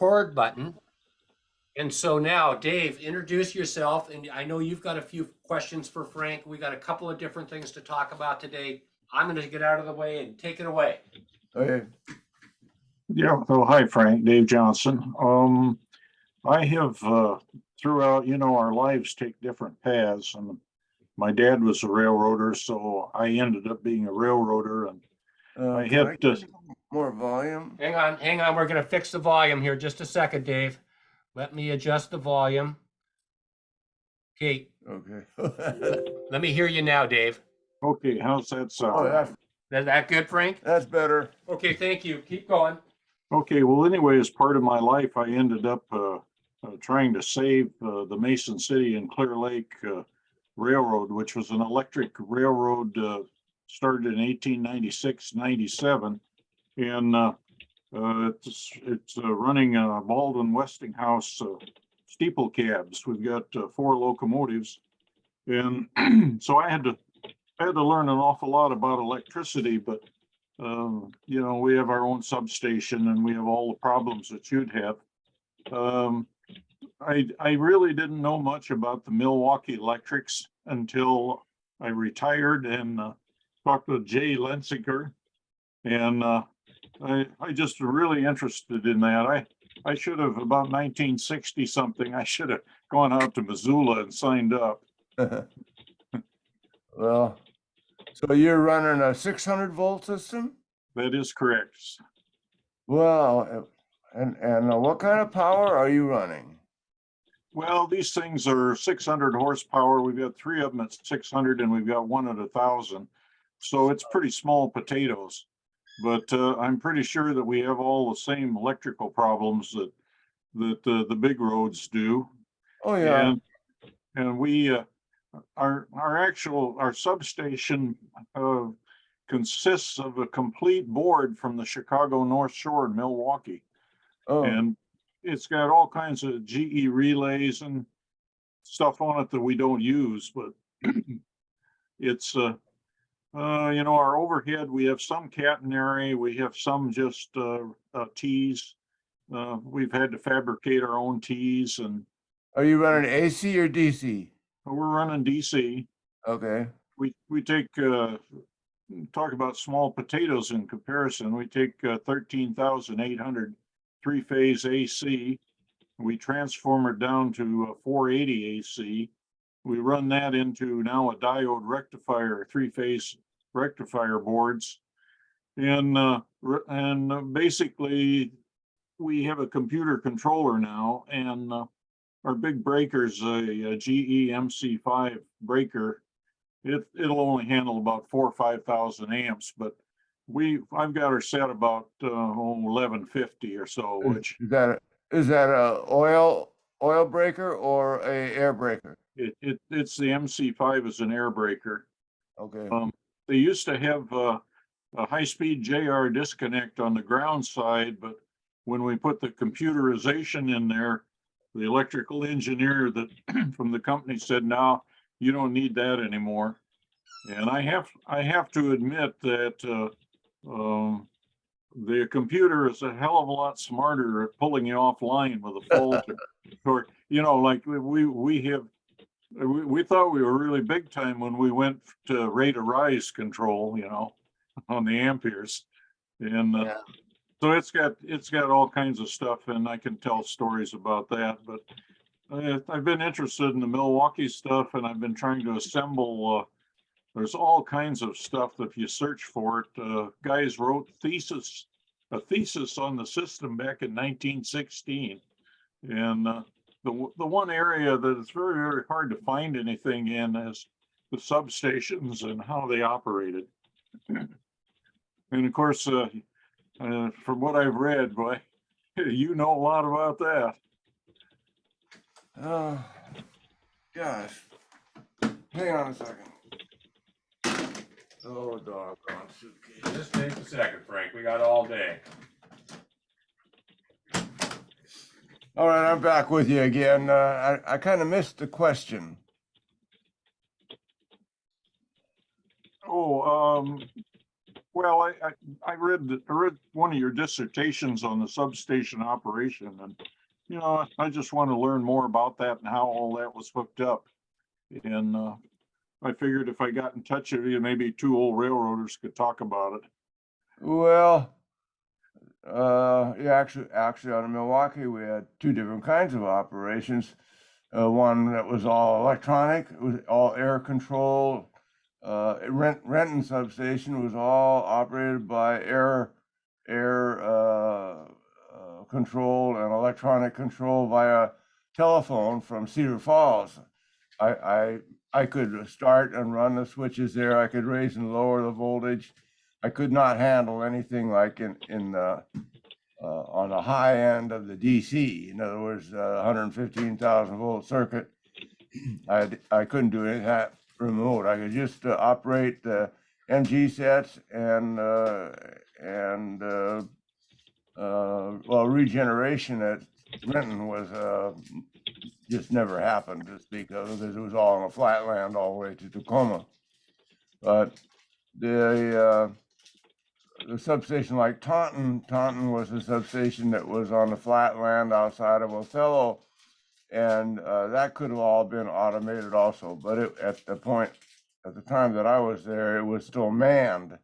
record button. And so now, Dave, introduce yourself. And I know you've got a few questions for Frank. We got a couple of different things to talk about today. I'm going to get out of the way and take it away. Okay. Yeah. So hi, Frank. Dave Johnson. I have throughout, our lives take different paths, and my dad was a railroader, so I ended up being a railroader, and I Can had to. get more volume. Hang on. We're going to fix the volume here. Just a second, Dave. Let me adjust the volume. Okay. Okay. Let me hear you now, Dave. Okay, how's that sound? Oh, Is that good, Frank? that's better. Okay, thank you. Keep going. Okay, well, anyway, as part of my life, I ended up trying to save the Mason City and Clear Lake Railroad, which was an electric railroad started in 1896-97. And it's running Baldwin Westinghouse steeple cabs. We've got 4 locomotives. And so I had to learn an awful lot about electricity, but we have our own substation and we have all the problems that you'd have. I really didn't know much about the Milwaukee Electrics until I retired and talked with Jay Lensinger, and I just really interested in that. I should have, about 1960 something, I should have gone out to Missoula and signed up. Well, so you're running a 600 volt system? That is correct. Wow. And what kind of power are you running? Well, these things are 600 horsepower. We've got 3 of them at 600, and we've got 1 at 1,000. So it's pretty small potatoes. But I'm pretty sure that we have all the same electrical problems that the big roads do. Oh yeah. And we our substation consists of a complete board from the Chicago North Shore in Milwaukee. Oh. And it's got all kinds of GE relays and stuff on it that we don't use, but it's our overhead, we have some catenary, we have some just T's. We've had to fabricate our own T's. And Are you running AC or DC? we're running DC. Okay. We take talk about small potatoes in comparison. We take 13,800 3-phase AC. We transform it down to 480 AC. We run that into now a diode rectifier, 3-phase rectifier boards. And basically we have a computer controller now, and our big breaker's a GE MC5 breaker. It'll only handle about 4,000 or 5,000 amps, but I've got her set about 1150 or so. Which is that a oil breaker or a air breaker? It's the MC5 is an air breaker. Okay. They used to have a high-speed JR disconnect on the ground side, but when we put the computerization in there, the electrical engineer that from the company said, "No, you don't need that anymore." And I have to admit that the computer is a hell of a lot smarter at pulling you offline with a fault, or like we thought we were really big time when we went to rate of rise control, on the amperes, and so it's got all kinds of stuff, and I can tell stories about that. But I've been interested in the Milwaukee stuff, and I've been trying to assemble. There's all kinds of stuff that if you search for it, guys wrote a thesis on the system back in 1916. And the one area that it's very, very hard to find anything in is the substations and how they operated. And of course, from what I've read, boy, you know a lot about that. Oh, gosh. Hang on a second. Oh, doggone suitcase. Just take a second, Frank. We got all day. All right, I'm back with you again. I kind of missed the question. Oh, Well, I read one of your dissertations on the substation operation, and I just want to learn more about that and how all that was hooked up. And I figured if I got in touch with you, maybe two old railroaders could talk about it. Well, yeah, actually, out of Milwaukee, we had two different kinds of operations. One that was all electronic, it was all air control. Renton substation was all operated by air control and electronic control via telephone from Cedar Falls. I could start and run the switches there. I could raise and lower the voltage. I could not handle anything like on the high end of the DC. In other words, 115,000 volt circuit. I couldn't do any of that remote. I could just operate the MG sets and well, regeneration at Renton was just never happened to speak of, because it was all on the flatland all the way to Tacoma. But the substation like Taunton was a substation that was on the flatland outside of Othello, and that could have all been automated also. But at the time that I was there, it was still manned.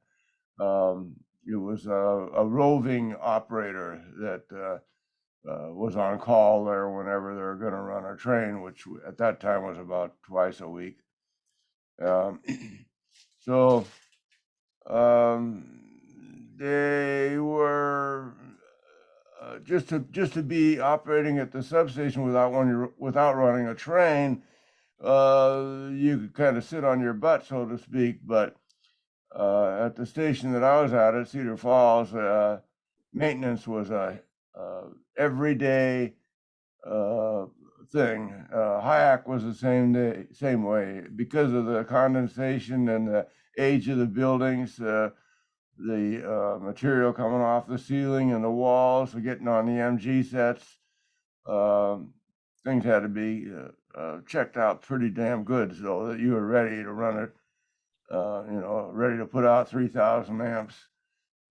It was a roving operator that was on call there whenever they were going to run a train, which at that time was about twice a week. So they were just to be operating at the substation without running a train. You could kind of sit on your butt, so to speak. But at the station that I was at Cedar Falls, maintenance was a everyday thing. Hyack was the same way, because of the condensation and the age of the buildings. The material coming off the ceiling and the walls, getting on the MG sets, things had to be checked out pretty damn good, so that you were ready to run it, ready to put out 3,000 amps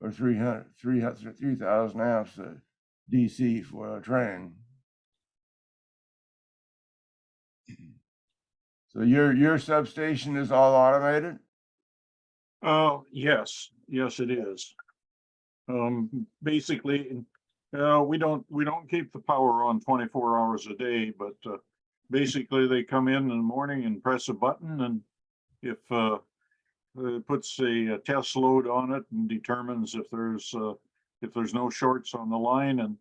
or 3,000 amps DC for a train. So your substation is all automated? Yes, it is. Basically, we don't keep the power on 24 hours a day, but basically they come in the morning and press a button, and if it puts a test load on it and determines if there's no shorts on the line, and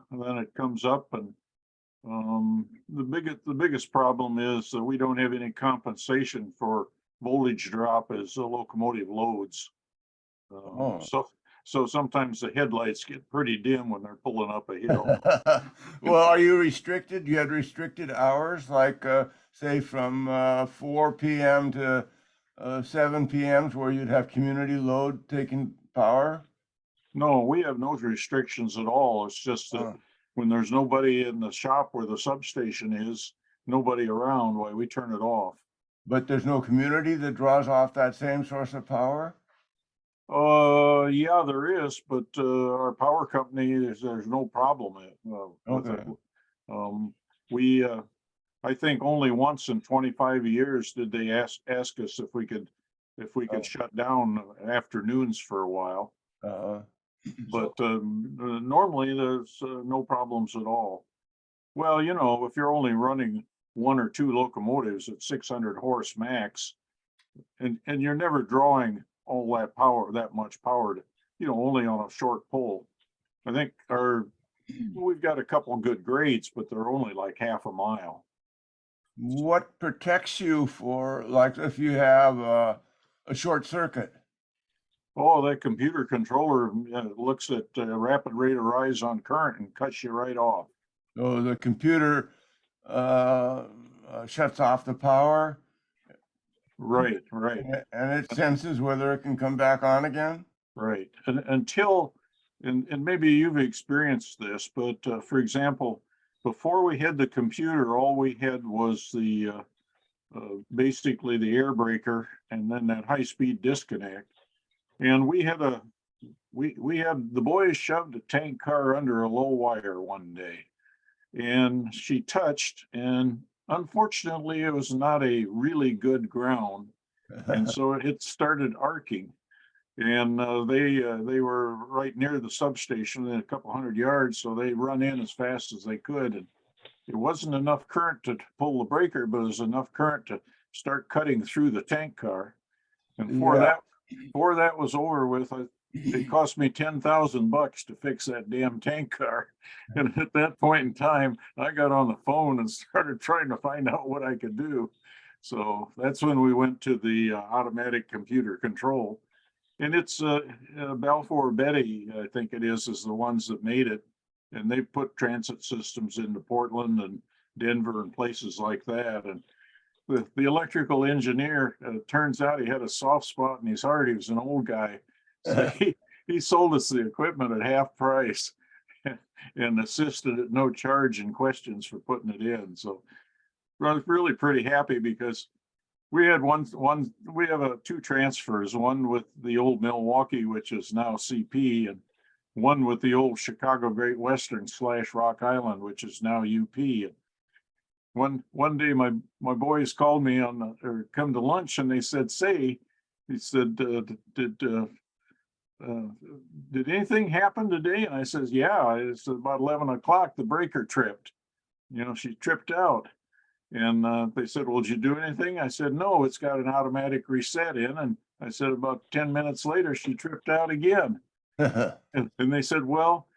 then it comes up. And the biggest problem is that we don't have any compensation for voltage drop as locomotive loads. So sometimes the headlights get pretty dim when they're pulling up a hill. Well, are you restricted? You had restricted hours, like say from 4 p.m. to 7 p.m., where you'd have community load taking power? No, we have no restrictions at all. It's just that when there's nobody in the shop where the substation is, nobody around, why we turn it off. But there's no community that draws off that same source of power? Yeah, there is, but our power company there's no problem with it. We I think only once in 25 years did they ask us if we could shut down afternoons for a while. But normally there's no problems at all. Well, if you're only running one or two locomotives at 600 horse max, and you're never drawing all that much power, only on a short pole. I think we've got a couple good grades, but they're only like half a mile. What protects you for, like, if you have a short circuit? Oh, that computer controller looks at rapid rate of rise on current and cuts you right off. So the computer shuts off the power? Right. And it senses whether it can come back on again? Right. And until, and maybe you've experienced this, but for example, before we had the computer, all we had was basically the air breaker and then that high-speed disconnect. And we had the boys shoved a tank car under a low wire one day, and she touched, and unfortunately it was not a really good ground, and so it started arcing. And they were right near the substation, a couple hundred yards, so they run in as fast as they could. And it wasn't enough current to pull the breaker, but it was enough current to start cutting through the tank car. And Yeah. before that was over with, it cost me $10,000 to fix that damn tank car. And at that point in time, I got on the phone and started trying to find out what I could do. So that's when we went to the automatic computer control. And it's Balfour Betty, I think it is the ones that made it. And they put transit systems into Portland and Denver and places like that. And the electrical engineer, turns out he had a soft spot in his heart. He was an old guy. So he sold us the equipment at half price and assisted at no charge and questions for putting it in. So I was really pretty happy because we had we have two transfers, one with the old Milwaukee, which is now CP, and one with the old Chicago Great Western / Rock Island, which is now UP. And one day my boys called me or come to lunch, and they said, "Say," he said, did anything happen today?" And I says, "Yeah, it's about 11 o'clock. The breaker tripped. She tripped out." And they said, "Well, did you do anything?" I said, "No, it's got an automatic reset in." And I said, about 10 minutes later, she tripped out again. And they said, "Well,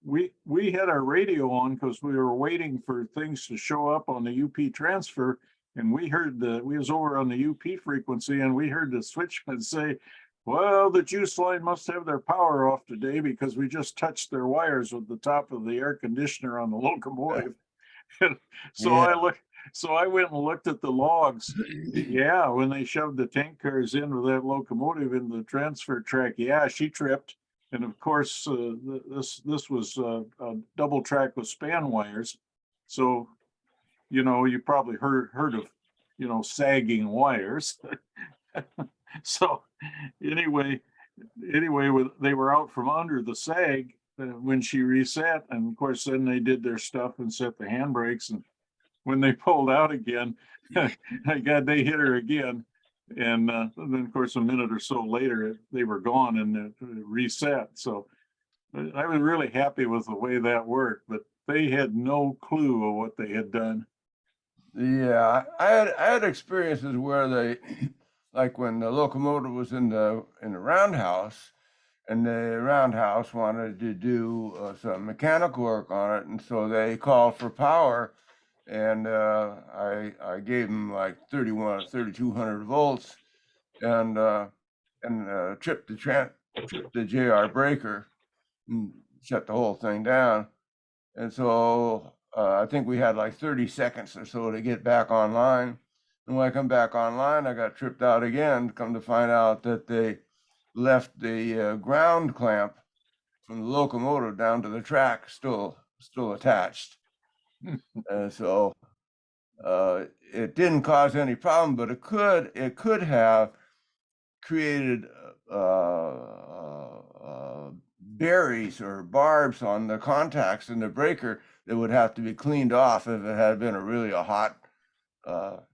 we had our radio on because we were waiting for things to show up on the UP transfer. And we was over on the UP frequency, and we heard the switchman say, 'Well, the juice line must have their power off today because we just touched their wires with the top of the air conditioner on the locomotive.'" So Yeah. I went and looked at the logs. Yeah, when they shoved the tank cars into that locomotive in the transfer track, yeah, she tripped. And of course, this was a double track with span wires. So, you probably heard of, sagging wires. So anyway, they were out from under the sag when she reset. And of course, then they did their stuff and set the handbrakes. And when they pulled out again, they hit her again. And then, of course, a minute or so later, they were gone and it reset. So I was really happy with the way that worked, but they had no clue of what they had done. Yeah, I had experiences where they, like when the locomotive was in the roundhouse, and the roundhouse wanted to do some mechanical work on it, and so they called for power, and I gave them like 3,200 volts, and tripped the JR breaker and shut the whole thing down. And so I think we had like 30 seconds or so to get back online. And when I come back online, I got tripped out again. Come to find out that they left the ground clamp from the locomotive down to the track still attached. And so it didn't cause any problem, but it could have created berries or barbs on the contacts in the breaker that would have to be cleaned off if it had been a hot, hot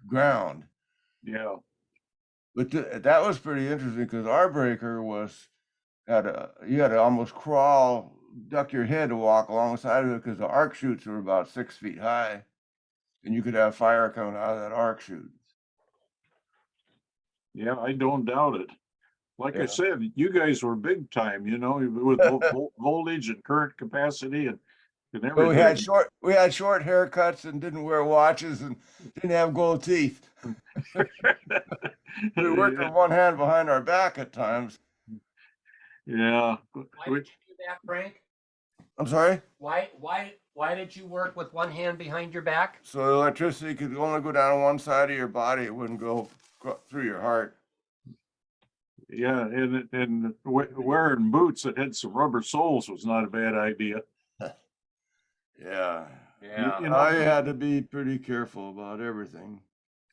ground. Yeah. But that was pretty interesting because our breaker you had to almost crawl, duck your head to walk alongside of it because the arc chutes were about 6 feet high, and you could have fire coming out of that arc chute. Yeah, I don't doubt it. Like I Yeah. said, you guys were big time, with voltage and current capacity and But everything. we had short haircuts and didn't wear watches and didn't have gold teeth. We worked with one hand behind our back at times. Yeah. Why did you do that, Frank? I'm sorry? Why did you work with one hand behind your back? So the electricity could only go down one side of your body. It wouldn't go through your heart. Yeah, and wearing boots that had some rubber soles was not a bad idea. Yeah. You I had to be pretty careful about everything.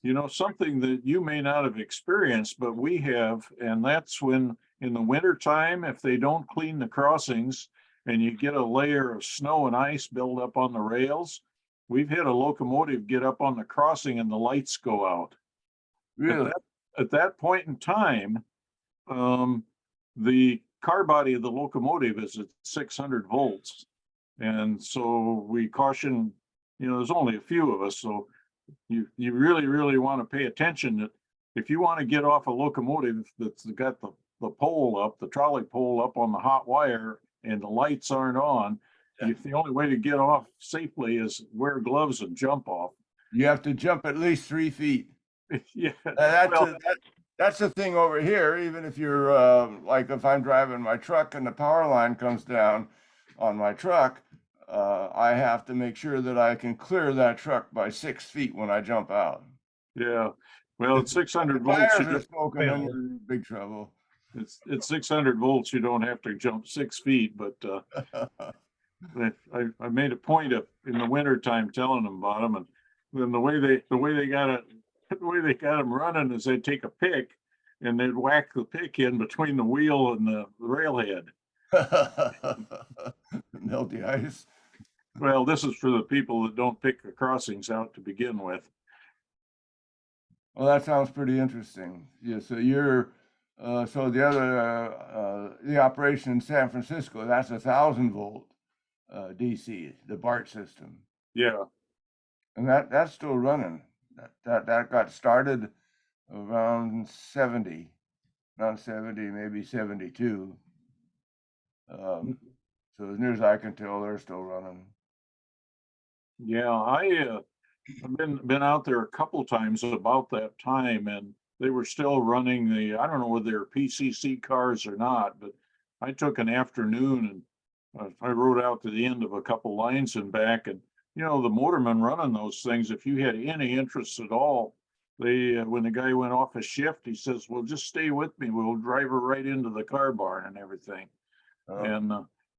you know, something that you may not have experienced, but we have, and that's when in the winter time, if they don't clean the crossings and you get a layer of snow and ice build up on the rails, we've had a locomotive get up on the crossing and the lights go out. At Really? that, at that point in time, the car body of the locomotive is at 600 volts. And so we caution, you know, there's only a few of us, so you really, really want to pay attention that if you want to get off a locomotive that's got the pole up, the trolley pole up on the hot wire and the lights aren't on, the only way to get off safely is wear gloves and jump off. You have to jump at least 3 feet. Yeah, That's well, that's the thing over here. Even if you're like if I'm driving my truck and the power line comes down on my truck, I have to make sure that I can clear that truck by 6 feet when I jump out. yeah. Well, it's 600 volts. Tires You are smoking, then you're in big trouble. it's 600 volts. You don't have to jump 6 feet, but I made a point of in the winter time telling them about them, and then the way they got it, the way they got them running is they'd take a pick and they'd whack the pick in between the wheel and the railhead. Melt the ice. Well, this is for the people that don't pick the crossings out to begin with. Well, that sounds pretty interesting. Yeah, so you're so the other the operation in San Francisco, that's 1,000 volt DC, the BART system. Yeah, And that's still running. That got started around 70, not 70, maybe 72. So as near as I can tell, they're still running. yeah. I've been out there a couple times about that time, and they were still running I don't know whether they're PCC cars or not, but I took an afternoon and I rode out to the end of a couple lines and back, and you know, the motormen running those things, if you had any interest at all, when the guy went off his shift, he says, well, just stay with me. We'll drive her right into the car barn and everything. And,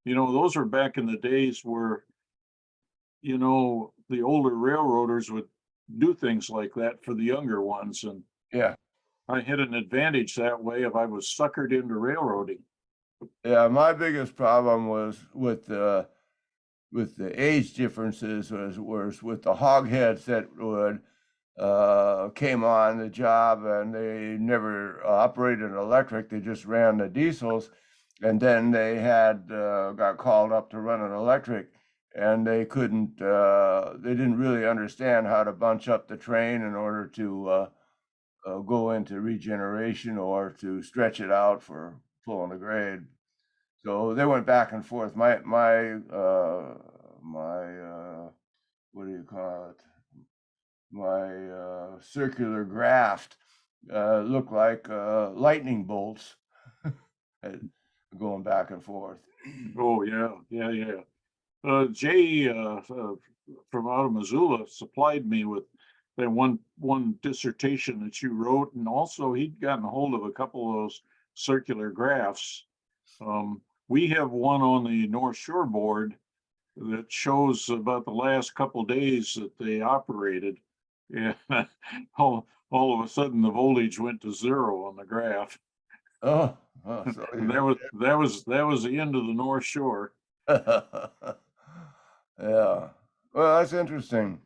you know, those were back in the days where, you know, the older railroaders would do things like that for the younger ones. And Yeah. I had an advantage that way if I was suckered into railroading. Yeah, my biggest problem was with the age differences was with the hogheads that would came on the job and they never operated electric. They just ran the diesels, and then they had got called up to run an electric, and they couldn't. They didn't really understand how to bunch up the train in order to go into regeneration or to stretch it out for pulling a grade. So they went back and forth. My what do you call it? My circular graft looked like lightning bolts going back and forth. Oh, yeah. Jay from out of Missoula supplied me with that one dissertation that you wrote, and also he'd gotten a hold of a couple of those circular graphs. We have one on the North Shore board that shows about the last couple days that they operated, and all of a sudden the voltage went to 0 on the graph. So And that was the end of the North Shore. Yeah. Well, that's interesting.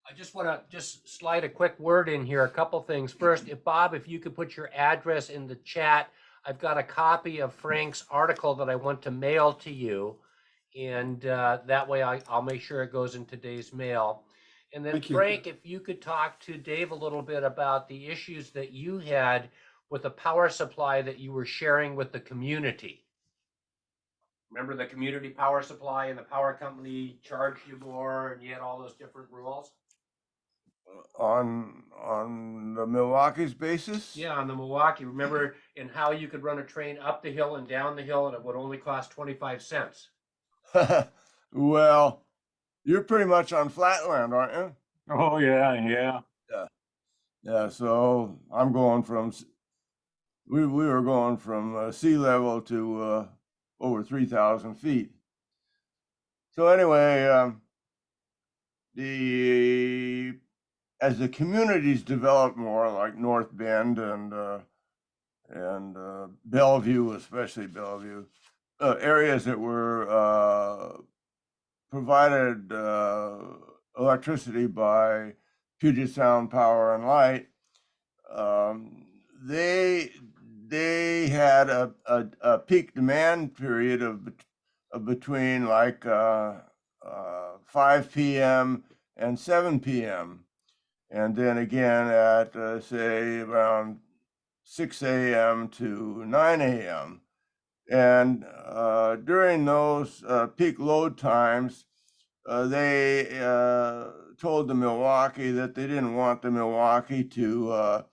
I just want to just slide a quick word in here. A couple things. First, if you could put your address in the chat. I've got a copy of Frank's article that I want to mail to you, and that way I'll make sure it goes in today's mail. And then Frank, if you could talk to Dave a little bit about the issues that you had with the power supply that you were sharing with the community. Remember the community power supply and the power company charged you more, and you had all those different rules? On the Milwaukee's basis? Yeah, on the Milwaukee. Remember in how you could run a train up the hill and down the hill, and it would only cost 25 cents. Well, you're pretty much on flatland, aren't you? Oh, yeah. Yeah, so I'm going from, we were going from sea level to over 3,000 feet. So anyway, the as the communities developed more, like North Bend and Bellevue, especially Bellevue, areas that were provided electricity by Puget Sound Power and Light, they had a peak demand period of between like 5 p.m. and 7 p.m. And then again at say around 6 a.m. to 9 a.m. And during those peak load times, they told the Milwaukee that they didn't want the Milwaukee to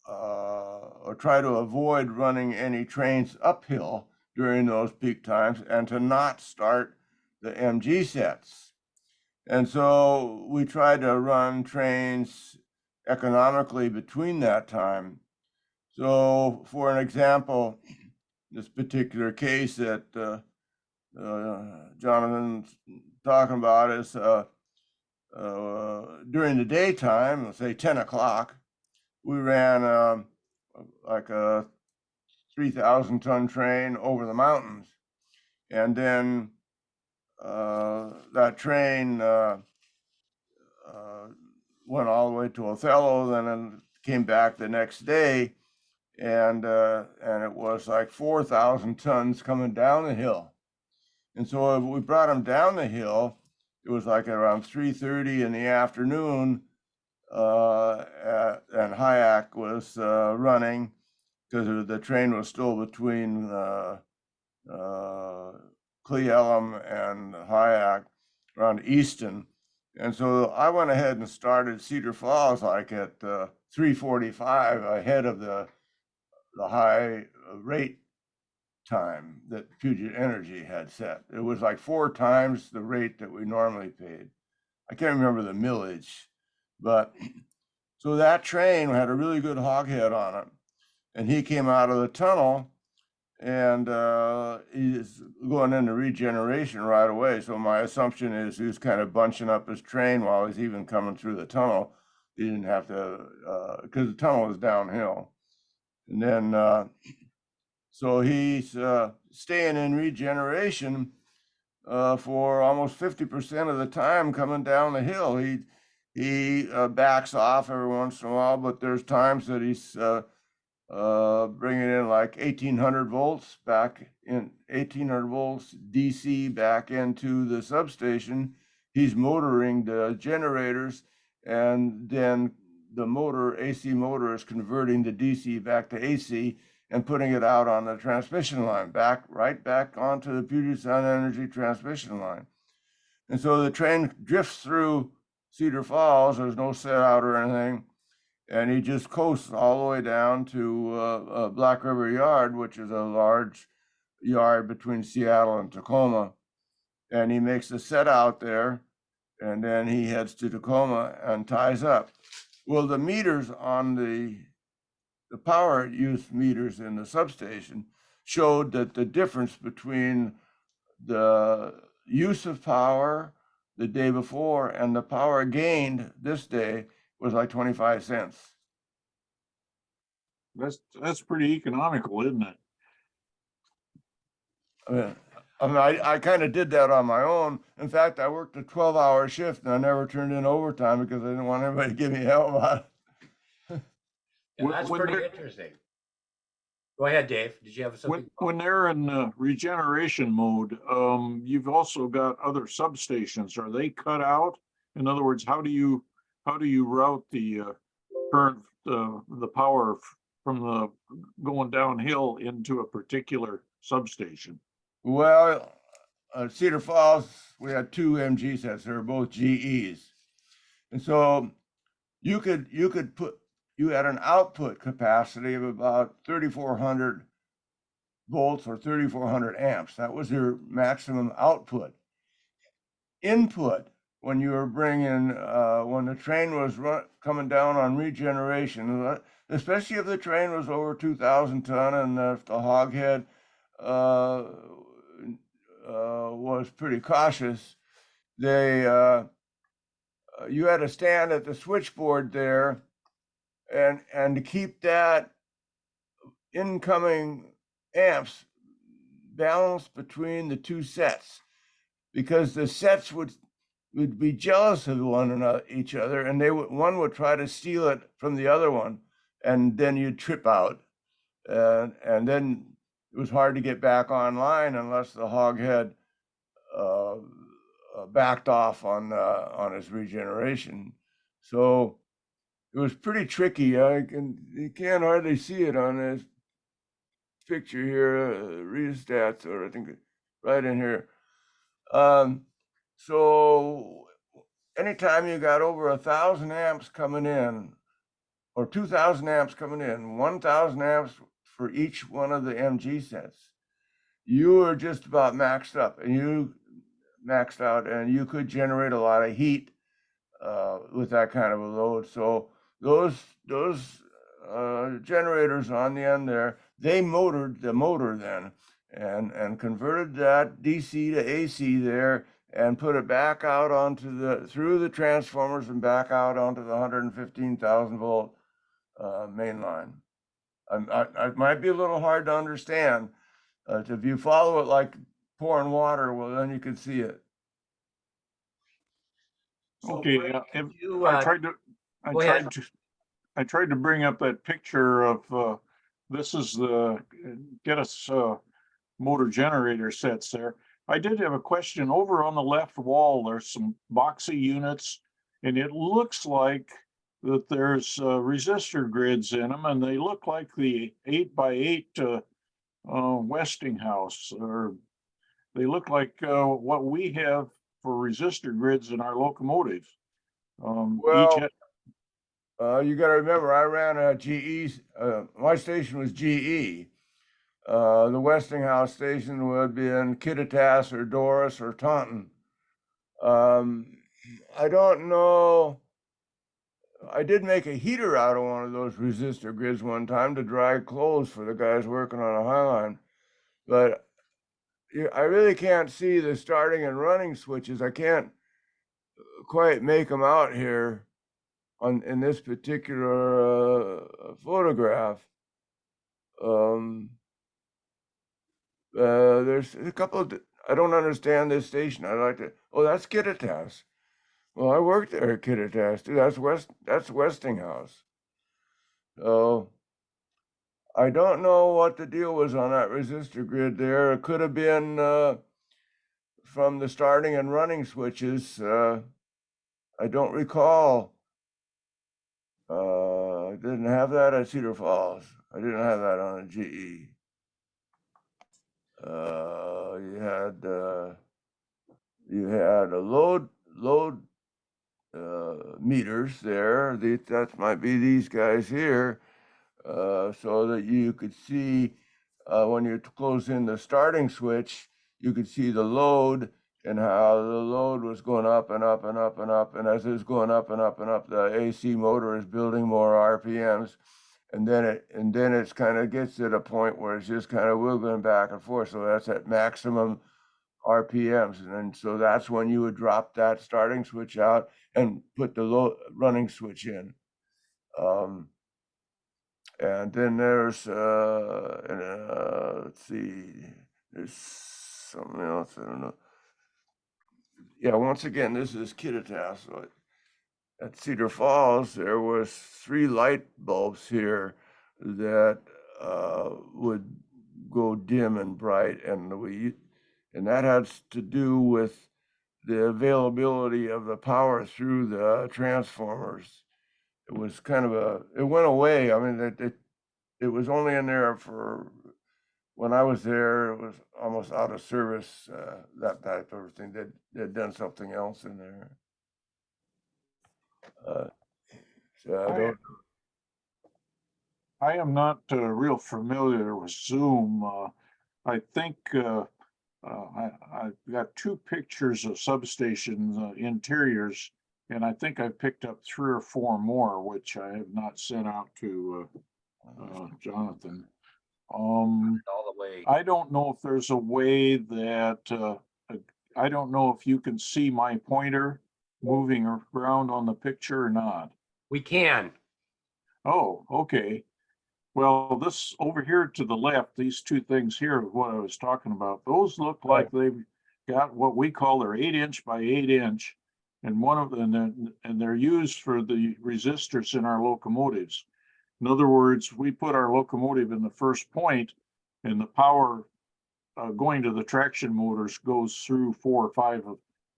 or try to avoid running any trains uphill during those peak times and to not start the MG sets. And so we tried to run trains economically between that time. So for an example, this particular case that Jonathan's talking about is during the daytime, let's say 10 o'clock, we ran like a 3,000 ton train over the mountains. And then that train went all the way to Othello, then it came back the next day, and it was like 4,000 tons coming down the hill. And so we brought them down the hill. It was like around 3:30 in the afternoon, and Hayek was running because the train was still between Cle Elum and Hayek around Easton. And so I went ahead and started Cedar Falls like at 3:45 ahead of the high rate time that Puget Energy had set. It was like 4 times the rate that we normally paid. I can't remember the millage, but so that train had a really good hoghead on it. And he came out of the tunnel and he's going into regeneration right away. So my assumption is he was kind of bunching up his train while he's even coming through the tunnel. He didn't have to, because the tunnel was downhill. And then, so he's staying in regeneration for almost 50% of the time coming down the hill. He backs off every once in a while, but there's times that he's bringing in like 1800 volts back in 1800 volts DC back into the substation. He's motoring the generators, and then the motor, AC motor, is converting the DC back to AC and putting it out on the transmission line, right back onto the Puget Sound Energy transmission line. And so the train drifts through Cedar Falls. There's no set out or anything. And he just coasts all the way down to Black River Yard, which is a large yard between Seattle and Tacoma. And he makes a set out there, and then he heads to Tacoma and ties up. Well, the meters on the power use meters in the substation showed that the difference between the use of power the day before and the power gained this day was like 25 cents. That's pretty economical, isn't it? I kind of did that on my own. In fact, I worked a 12-hour shift and I never turned in overtime because I didn't want anybody to give me hell about it. Yeah, that's pretty interesting. Go ahead, Dave. Did you have something? When they're in regeneration mode, you've also got other substations. Are they cut out? In other words, how do you route the current the power from the going downhill into a particular substation? Well, Cedar Falls, we had 2 MG sets. They were both GEs, and so you had an output capacity of about 3,400 volts or 3,400 amps. That was your maximum output. Input, when you were bringing, when the train was coming down on regeneration, especially if the train was over 2,000 ton and if the hoghead was pretty cautious, they you had to stand at the switchboard there and to keep that incoming amps balanced between the two sets, because the sets would be jealous of one another, each other, and one would try to steal it from the other one, and then you'd trip out, and then it was hard to get back online unless the hog had backed off on his regeneration. So it was pretty tricky. You can't hardly see it on this picture here, rheostats, or I think right in here. So anytime you got over 1,000 amps coming in, or 2,000 amps coming in, 1,000 amps for each one of the MG sets, you were just about maxed up, and you maxed out, and you could generate a lot of heat with that kind of a load. So those generators on the end there, they motored the motor then, and converted that DC to AC there, and put it back out onto through the transformers and back out onto the 115,000 volt main line. It might be a little hard to understand. If you follow it like pouring water, well, then you can see it. So, Okay, Frank, yeah, could you, I tried to, I go ahead. tried to, I tried to bring up that picture of, this is the, get us, motor generator sets there. I did have a question over on the left wall. There's some boxy units, and it looks like that there's resistor grids in them, and they look like the 8x8 Westinghouse, or they look like what we have for resistor grids in our locomotives. Well, you got to remember, I ran a GE. My station was GE. The Westinghouse station would be in Kittitas or Doris or Taunton. I don't know. I did make a heater out of one of those resistor grids one time to dry clothes for the guys working on a highline, but I really can't see the starting and running switches. I can't quite make them out here in this particular photograph. There's a couple of, I don't understand this station. I like to, oh, that's Kittitas. Well, I worked there at Kittitas too. That's Westinghouse. So I don't know what the deal was on that resistor grid there. It could have been from the starting and running switches. I don't recall. I didn't have that at Cedar Falls. I didn't have that on a GE. You had a load meters there. That might be these guys here, so that you could see when you close in the starting switch, you could see the load and how the load was going up and up and up and up. And as it's going up and up and up, the AC motor is building more RPMs. And then it's kind of gets to the point where it's just kind of wiggling back and forth. So that's at maximum RPMs. And so that's when you would drop that starting switch out and put the running switch in. And then there's, let's see, there's something else, I don't know. Yeah, once again, this is Kittitas. So at Cedar Falls, there was 3 light bulbs here that would go dim and bright, and that has to do with the availability of the power through the transformers. It was kind of it went away. I mean, it was only in there for, when I was there, it was almost out of service, that type of thing. They'd done something else in there. So I don't. I am not real familiar with Zoom. I think I've got 2 pictures of substation interiors, and I think I've picked up 3 or 4 more, which I have not sent out to Jonathan. All the way. I don't know if there's a way that I don't know if you can see my pointer moving around on the picture or not? We can. Oh, okay. Well, this over here to the left, these two things here, what I was talking about, those look like they've got what we call their 8-inch by 8-inch. And one of them, and they're used for the resistors in our locomotives. In other words, we put our locomotive in the first point and the power going to the traction motors goes through 4 or 5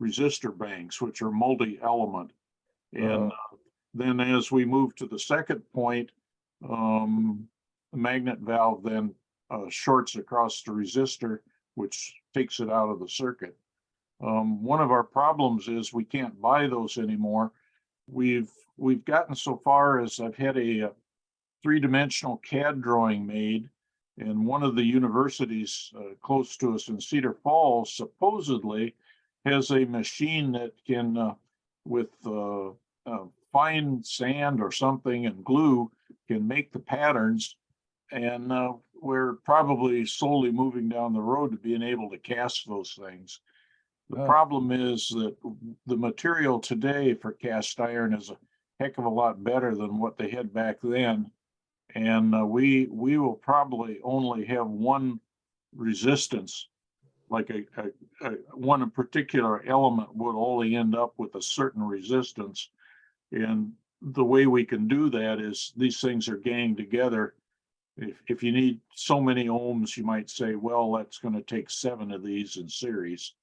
resistor banks, which are multi-element. And then as we move to the second point, the magnet valve then shorts across the resistor, which takes it out of the circuit. One of our problems is we can't buy those anymore. We've gotten so far as I've had a 3-dimensional CAD drawing made, and one of the universities close to us in Cedar Falls supposedly has a machine that can, with fine sand or something and glue, can make the patterns. And we're probably slowly moving down the road to being able to cast those things. The problem is that the material today for cast iron is a heck of a lot better than what they had back then. And we will probably only have one resistance, like one particular element would only end up with a certain resistance. And the way we can do that is these things are ganged together. If you need so many ohms, you might say, well, that's going to take 7 of these in series.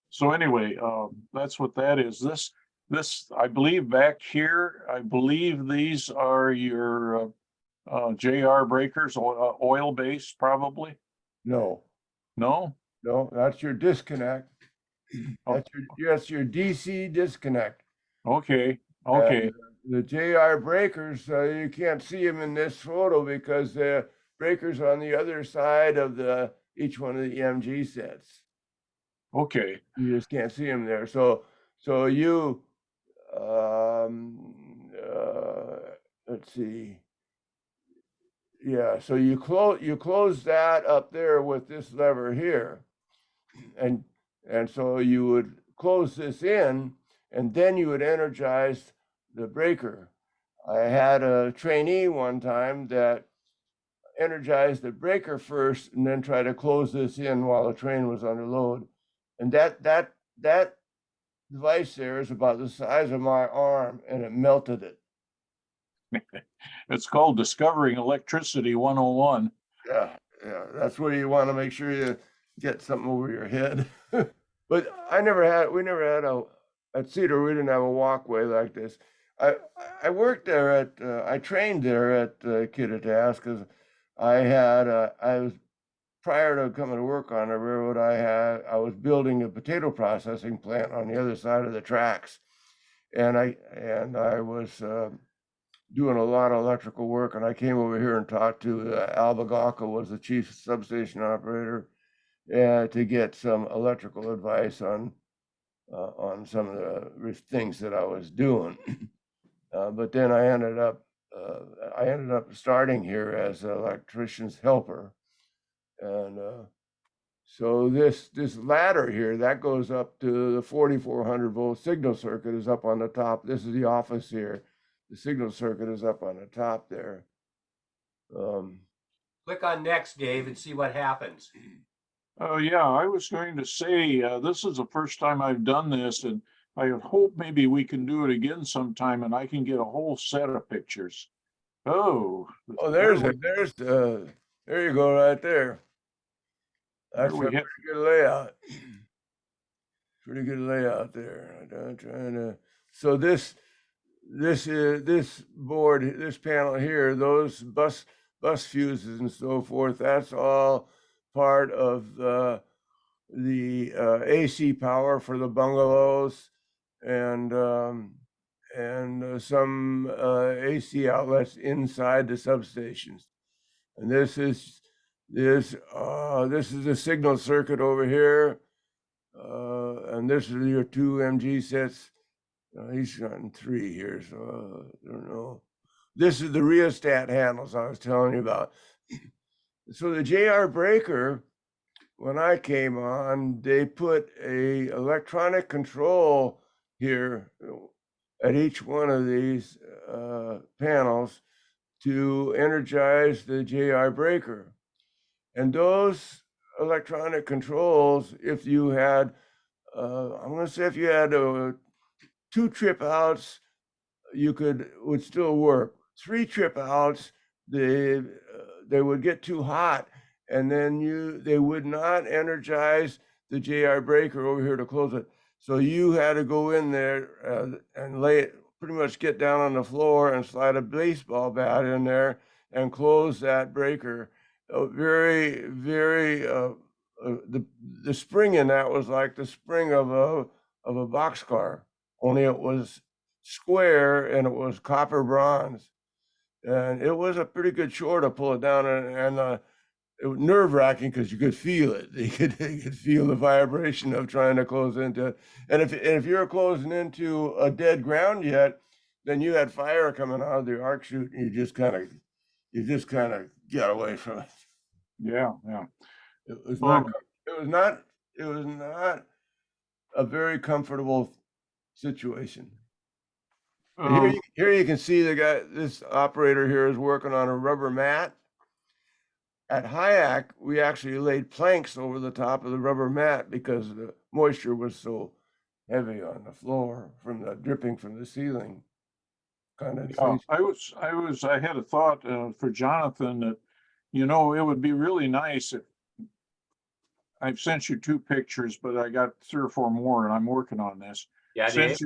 So anyway, that's what that is. This, I believe back here, I believe these are your JR breakers, oil based probably. No, No? that's your disconnect. Oh. That's your DC disconnect. Okay. The JR breakers, you can't see them in this photo because the breakers on the other side of each one of the EMG sets. Okay. You just can't see them there. So you, let's see. Yeah, so you close that up there with this lever here, and so you would close this in, and then you would energize the breaker. I had a trainee one time that energized the breaker first and then try to close this in while the train was under load. And that device there is about the size of my arm, and it melted it. It's called Discovering Electricity 101. Yeah, that's where you want to make sure you get something over your head. But we never had at Cedar, we didn't have a walkway like this. I worked there I trained there at Kittitas because I was, prior to coming to work on the railroad, I was building a potato processing plant on the other side of the tracks. And I was doing a lot of electrical work, and I came over here and talked to Al Bagaka, was the chief substation operator, to get some electrical advice on some of the things that I was doing. But then I ended up starting here as an electrician's helper, and so this ladder here that goes up to the 4400 volt signal circuit is up on the top. This is the office here. The signal circuit is up on the top there. Click on next, Dave, and see what happens. Oh, yeah, I was going to say, this is the first time I've done this, and I hope maybe we can do it again sometime and I can get a whole set of pictures. Oh, there you go right there. That's a pretty good layout. Pretty good layout there. I'm trying to. So this board, this panel here, those bus fuses and so forth, that's all part of the AC power for the bungalows, and some AC outlets inside the substations. And this is the signal circuit over here, and this is your 2 MG sets. He's gotten 3 here, so I don't know. This is the rheostat handles I was telling you about. So the JR breaker, when I came on, they put a electronic control here at each one of these panels to energize the JR breaker. And those electronic controls, if you had, I'm going to say if you had 2 trip outs, would still work. 3 trip outs, they would get too hot, and then they would not energize the JR breaker over here to close it. So you had to go in there and lay it, pretty much get down on the floor and slide a baseball bat in there and close that breaker. Very, very, the spring in that was like the spring of a boxcar, only it was square and it was copper bronze. And it was a pretty good chore to pull it down, and it was nerve wracking because you could feel it. You could feel the vibration of trying to close into it. And if you're closing into a dead ground yet, then you had fire coming out of the arc chute, and you just kind of get away from it. Yeah, yeah. It was Well, not. It was not a very comfortable situation. Here you can see this operator here is working on a rubber mat. At Hyack, we actually laid planks over the top of the rubber mat because the moisture was so heavy on the floor from the dripping from the ceiling. yeah, I had a thought for Jonathan that, it would be really nice if I've sent you 2 pictures, but I got 3 or 4 more and I'm working on this. Yeah, Dave.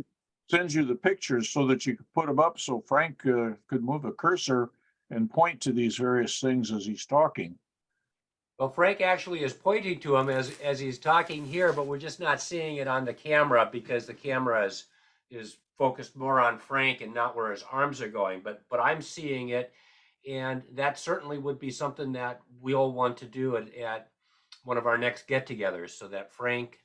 Sends you the pictures so that you could put them up so Frank could move a cursor and point to these various things as he's talking. Well, Frank actually is pointing to him as he's talking here, but we're just not seeing it on the camera because the camera is focused more on Frank and not where his arms are going. But I'm seeing it, and that certainly would be something that we'll want to do at one of our next get-togethers, so that Frank,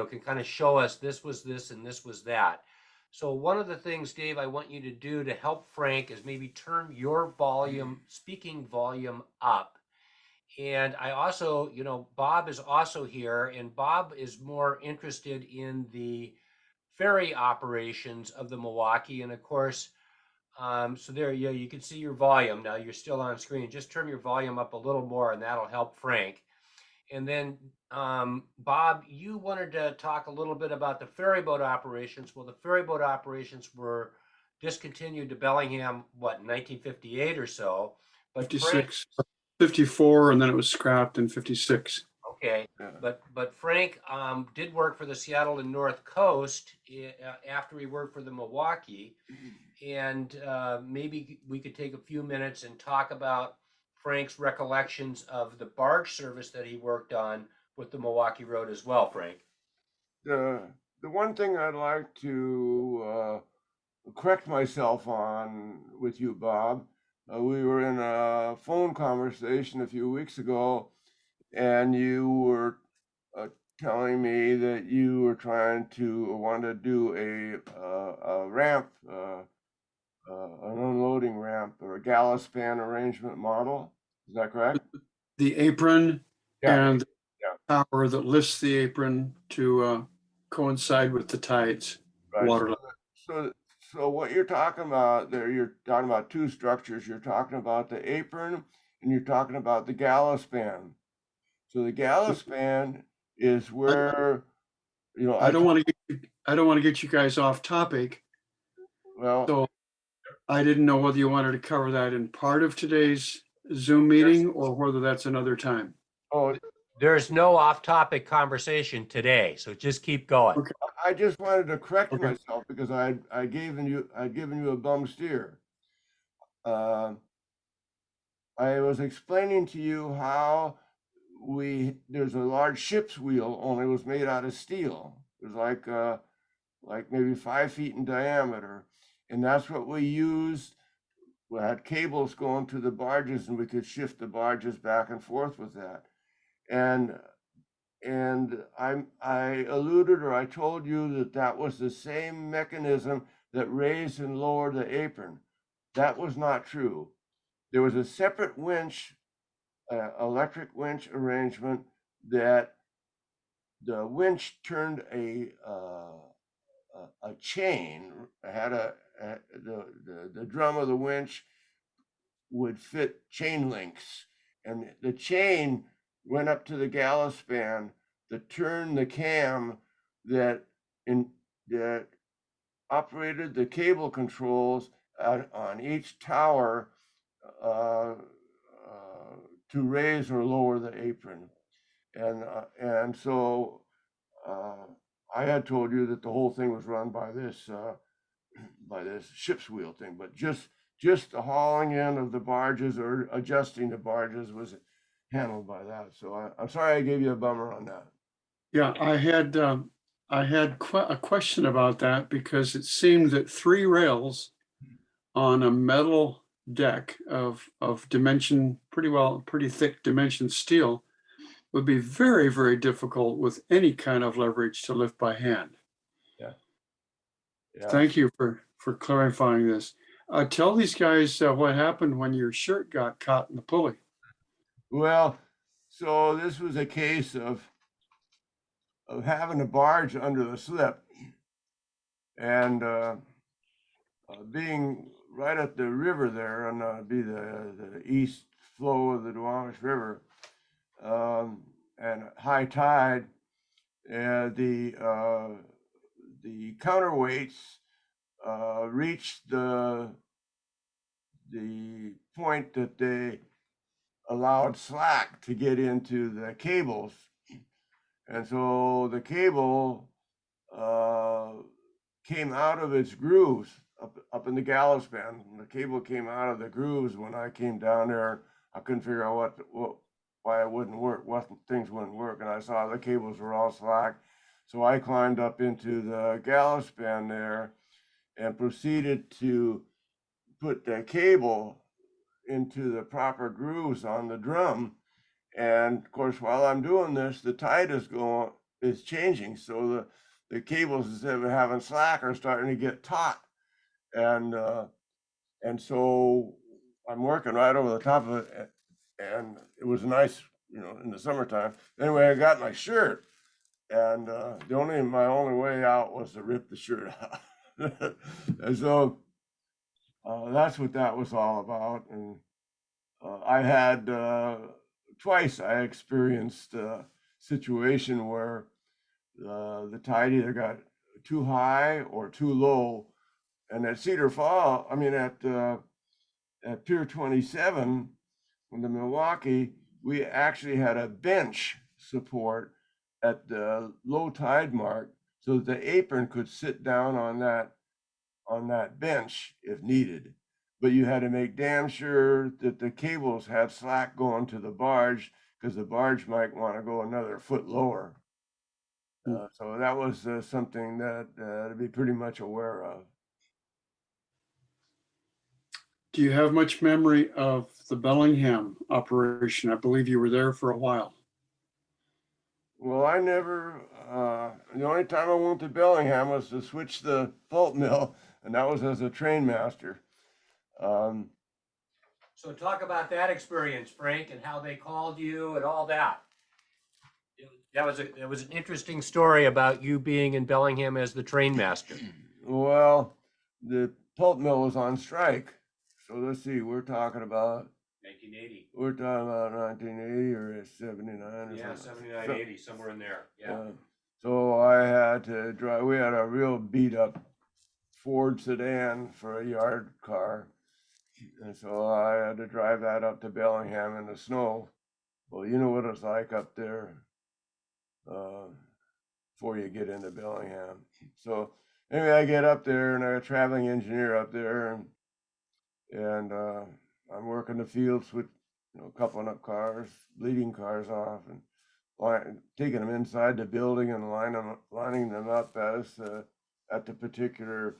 can kind of show us this was this and this was that. So one of the things, Dave, I want you to do to help Frank is maybe turn your speaking volume up. And I also, Bob is also here, and Bob is more interested in the ferry operations of the Milwaukee. And of course, so there, yeah, you can see your volume. Now you're still on screen. Just turn your volume up a little more, and that'll help Frank. And then, Bob, you wanted to talk a little bit about the ferryboat operations. Well, the ferryboat operations were discontinued to Bellingham, what, in 1958 or so? But 56, 54, and then it was scrapped in 56. Okay, but Frank did work for the Seattle and North Coast after he worked for the Milwaukee, and maybe we could take a few minutes and talk about Frank's recollections of the barge service that he worked on with the Milwaukee Road as well, Frank. The one thing I'd like to correct myself on with you, Bob, we were in a phone conversation a few weeks ago, and you were telling me that you were want to do a ramp, an unloading ramp or a galley span arrangement model. Is that correct? The apron Yeah. and the tower that lifts the apron to coincide with the tides. Right. Water level. So what you're talking about there, you're talking about 2 structures. You're talking about the apron and you're talking about the galley span. So the galley span is where, I don't want to get you guys off topic. well, So I didn't know whether you wanted to cover that in part of today's Zoom meeting or whether that's another time. oh, There's no off-topic conversation today, so just keep going. Okay. I just wanted to correct Okay. myself because I'd given you a bum steer. I was explaining to you how there's a large ship's wheel, only it was made out of steel. It was like maybe 5 feet in diameter, and that's what we used. We had cables going to the barges, and we could shift the barges back and forth with that. And I alluded, or I told you that was the same mechanism that raised and lowered the apron. That was not true. There was a separate winch, electric winch arrangement that the winch turned a a chain, had the drum of the winch would fit chain links, and the chain went up to the gallows span to turn the cam that that operated the cable controls on each tower uh, to raise or lower the apron. And so I had told you that the whole thing was run by this ship's wheel thing, but just the hauling in of the barges or adjusting the barges was handled by that. So I'm sorry I gave you a bummer on that. Yeah, I had a question about that because it seemed that 3 rails on a metal deck of dimension, pretty thick dimension steel would be very, very difficult with any kind of leverage to lift by hand. Yeah. Thank you for clarifying this. Tell these guys what happened when your shirt got caught in the pulley. Well, so this was a case of having a barge under the slip and being right at the river there and be the east flow of the Duwamish River and high tide. The counterweights reached the point that they allowed slack to get into the cables, and so the cable came out of its grooves up in the gallows span. The cable came out of the grooves when I came down there. I couldn't figure out why it wouldn't work, what things wouldn't work, and I saw the cables were all slack. So I climbed up into the gallows span there and proceeded to put the cable into the proper grooves on the drum. And of course, while I'm doing this, the tide is changing. So the cables, instead of having slack, are starting to get taut. And so I'm working right over the top of it, and it was nice, in the summertime. Anyway, I got my shirt, and my only way out was to rip the shirt out. And so that's what that was all about. And I had twice I experienced a situation where the tide either got too high or too low. And at Cedar Fall, at Pier 27, in the Milwaukee, we actually had a bench support at the low tide mark so that the apron could sit down on that bench if needed. But you had to make damn sure that the cables had slack going to the barge, because the barge might want to go another foot lower. So that was something that to be pretty much aware of. Do you have much memory of the Bellingham operation? I believe you were there for a while. Well, I never, the only time I went to Bellingham was to switch the pulp mill, and that was as a train master. So talk about that experience, Frank, and how they called you and all that. That was an interesting story about you being in Bellingham as the train master. Well, the pulp mill was on strike. So let's see, we're talking about 1980. We're talking about 1980 or 79 or Yeah, something. 79, 80, somewhere in there. Yeah. So I had to drive. We had a real beat up Ford sedan for a yard car, and so I had to drive that up to Bellingham in the snow. Well, you know what it's like up there before you get into Bellingham. So anyway, I get up there and I'm a traveling engineer up there, and I'm working the fields with coupling up cars, leading cars off, and taking them inside the building and lining them up as at the particular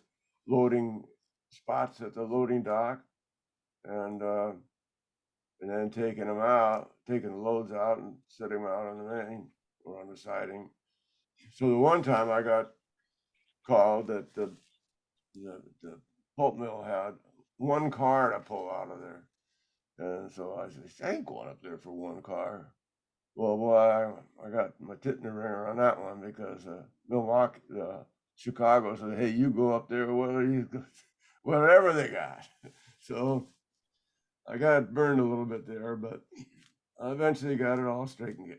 loading spots at the loading dock, and then taking the loads out and setting them out on the main or on the siding. So the one time I got called that the pulp mill had one car to pull out of there. And so I said, I ain't going up there for one car. Well, boy, I got my tit in the ringer on that one, because Milwaukee, Chicago said, hey, you go up there, whatever they got. So I got burned a little bit there, but I eventually got it all taken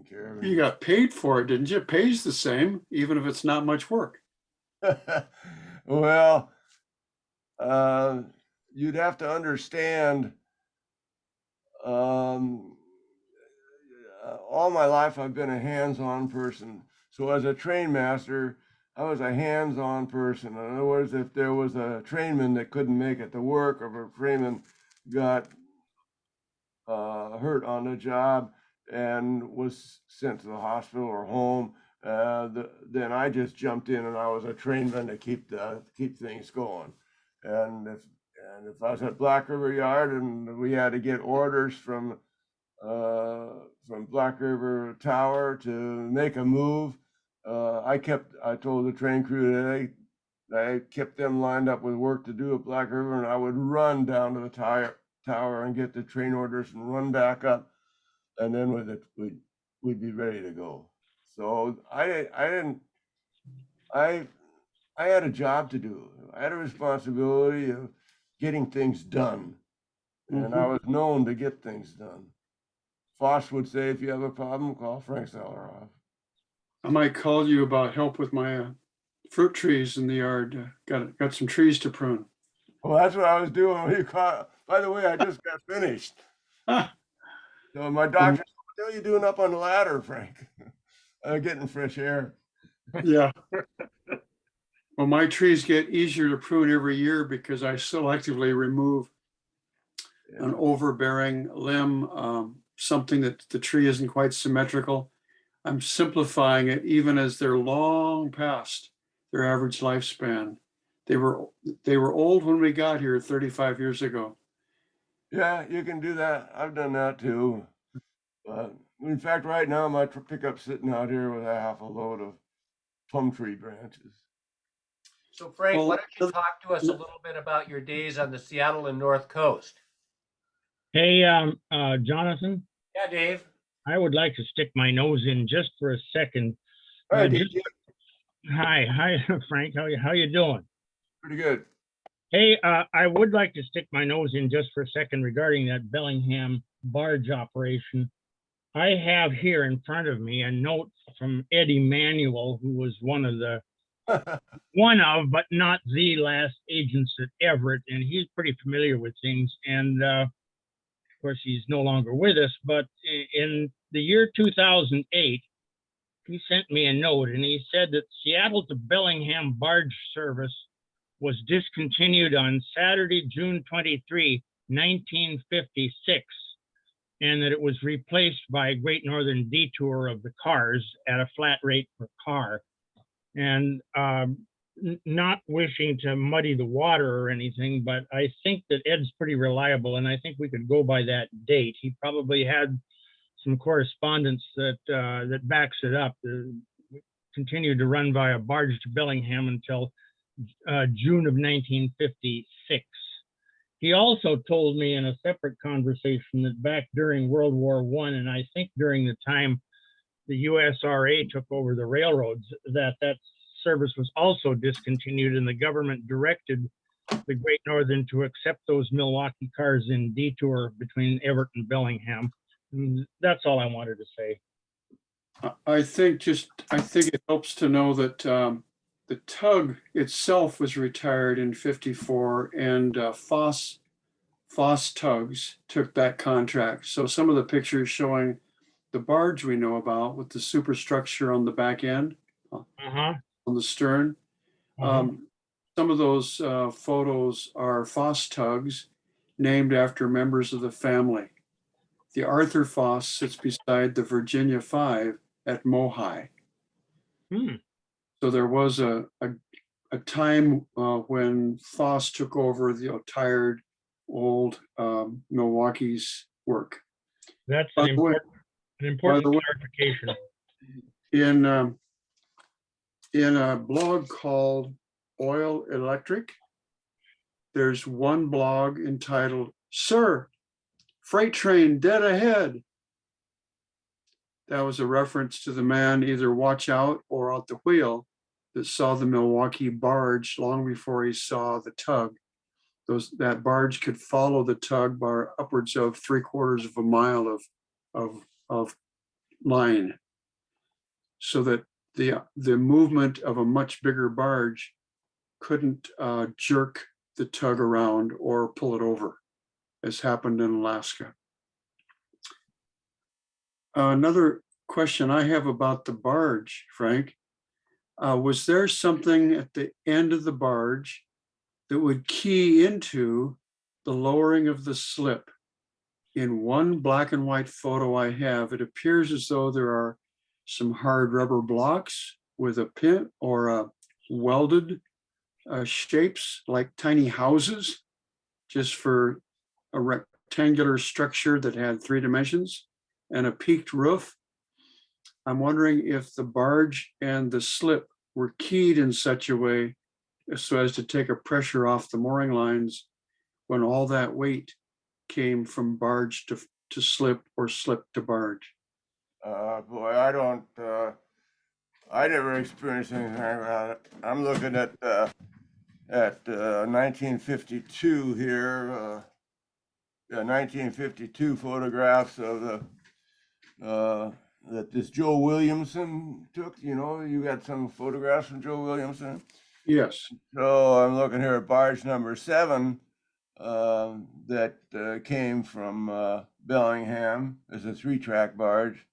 care of. You got paid for it, didn't you? It pays the same, even if it's not much work. Well, you'd have to understand, all my life I've been a hands-on person. So as a train master, I was a hands-on person. In other words, if there was a trainman that couldn't make it to work, or if a trainman got hurt on the job and was sent to the hospital or home, then I just jumped in and I was a trainman to keep things going. And if I was at Black River Yard and we had to get orders from Black River Tower to make a move, I told the train crew that I kept them lined up with work to do at Black River, and I would run down to the tower and get the train orders and run back up, and then we'd be ready to go. So I had a job to do. I had a responsibility of getting things done, and I was known to get things done. Foss would say, if you have a problem, call Frank Zellerhoff. I might call you about help with my fruit trees in the yard. Got some trees to prune. Well, that's what I was doing when you called. By the way, I just got finished. So my doctor said, what are you doing up on the ladder, Frank? Getting fresh air. Yeah. Well, my trees get easier to prune every year because I selectively remove an overbearing limb, something that the tree isn't quite symmetrical. I'm simplifying it even as they're long past their average lifespan. They were old when we got here 35 years ago. Yeah, you can do that. I've done that too. In fact, right now my pickup's sitting out here with a half a load of plum tree branches. So Frank, Well, why don't you talk to us a little bit about your days on the Seattle and North Coast? Hey, Jonathan, Yeah, Dave. I would like to stick my nose in just for a second. Hi, Just- DJ. Hi, Frank. How you doing? Pretty good. Hey, I would like to stick my nose in just for a second regarding that Bellingham barge operation. I have here in front of me a note from Eddie Manuel, who was one of, but not the last agents at Everett, and he's pretty familiar with things. And of course, he's no longer with us. But in the year 2008, he sent me a note, and he said that Seattle to Bellingham barge service was discontinued on Saturday, June 23, 1956, and that it was replaced by a Great Northern Detour of the cars at a flat rate per car. And not wishing to muddy the water or anything, but I think that Ed's pretty reliable, and I think we could go by that date. He probably had some correspondence that backs it up. Continued to run via barge to Bellingham until June of 1956. He also told me in a separate conversation that back during World War I, and I think during the time the USRA took over the railroads, that service was also discontinued, and the government directed the Great Northern to accept those Milwaukee cars in detour between Everett and Bellingham. And that's all I wanted to say. I think it helps to know that the tug itself was retired in 54, and Foss Tugs took that contract. So some of the pictures showing the barge we know about with the superstructure on the back end, on the stern. Some of those photos are Foss Tugs, named after members of the family. The Arthur Foss sits beside the Virginia 5 at Mohi. So there was a time when Foss took over the tired old Milwaukee's work. That's an important clarification. In a blog called Oil Electric, there's one blog entitled, "Sir, Freight Train Dead Ahead." That was a reference to the man either watch out or at the wheel that saw the Milwaukee barge long before he saw the tug. That barge could follow the tug by upwards of 3/4 of a mile of line, so that the movement of a much bigger barge couldn't jerk the tug around or pull it over, as happened in Alaska. Another question I have about the barge, Frank, was there something at the end of the barge that would key into the lowering of the slip? In one black and white photo I have, it appears as though there are some hard rubber blocks with a pin or a welded shapes like tiny houses, just for a rectangular structure that had 3 dimensions and a peaked roof. I'm wondering if the barge and the slip were keyed in such a way so as to take a pressure off the mooring lines when all that weight came from barge to slip or slip to barge. Boy, I never experienced anything like that. I'm looking at 1952 here, 1952 photographs of that this Joe Williamson took. You know, you got some photographs from Joe Williamson. Yes. So I'm looking here at barge number 7 that came from Bellingham as a 3-track barge,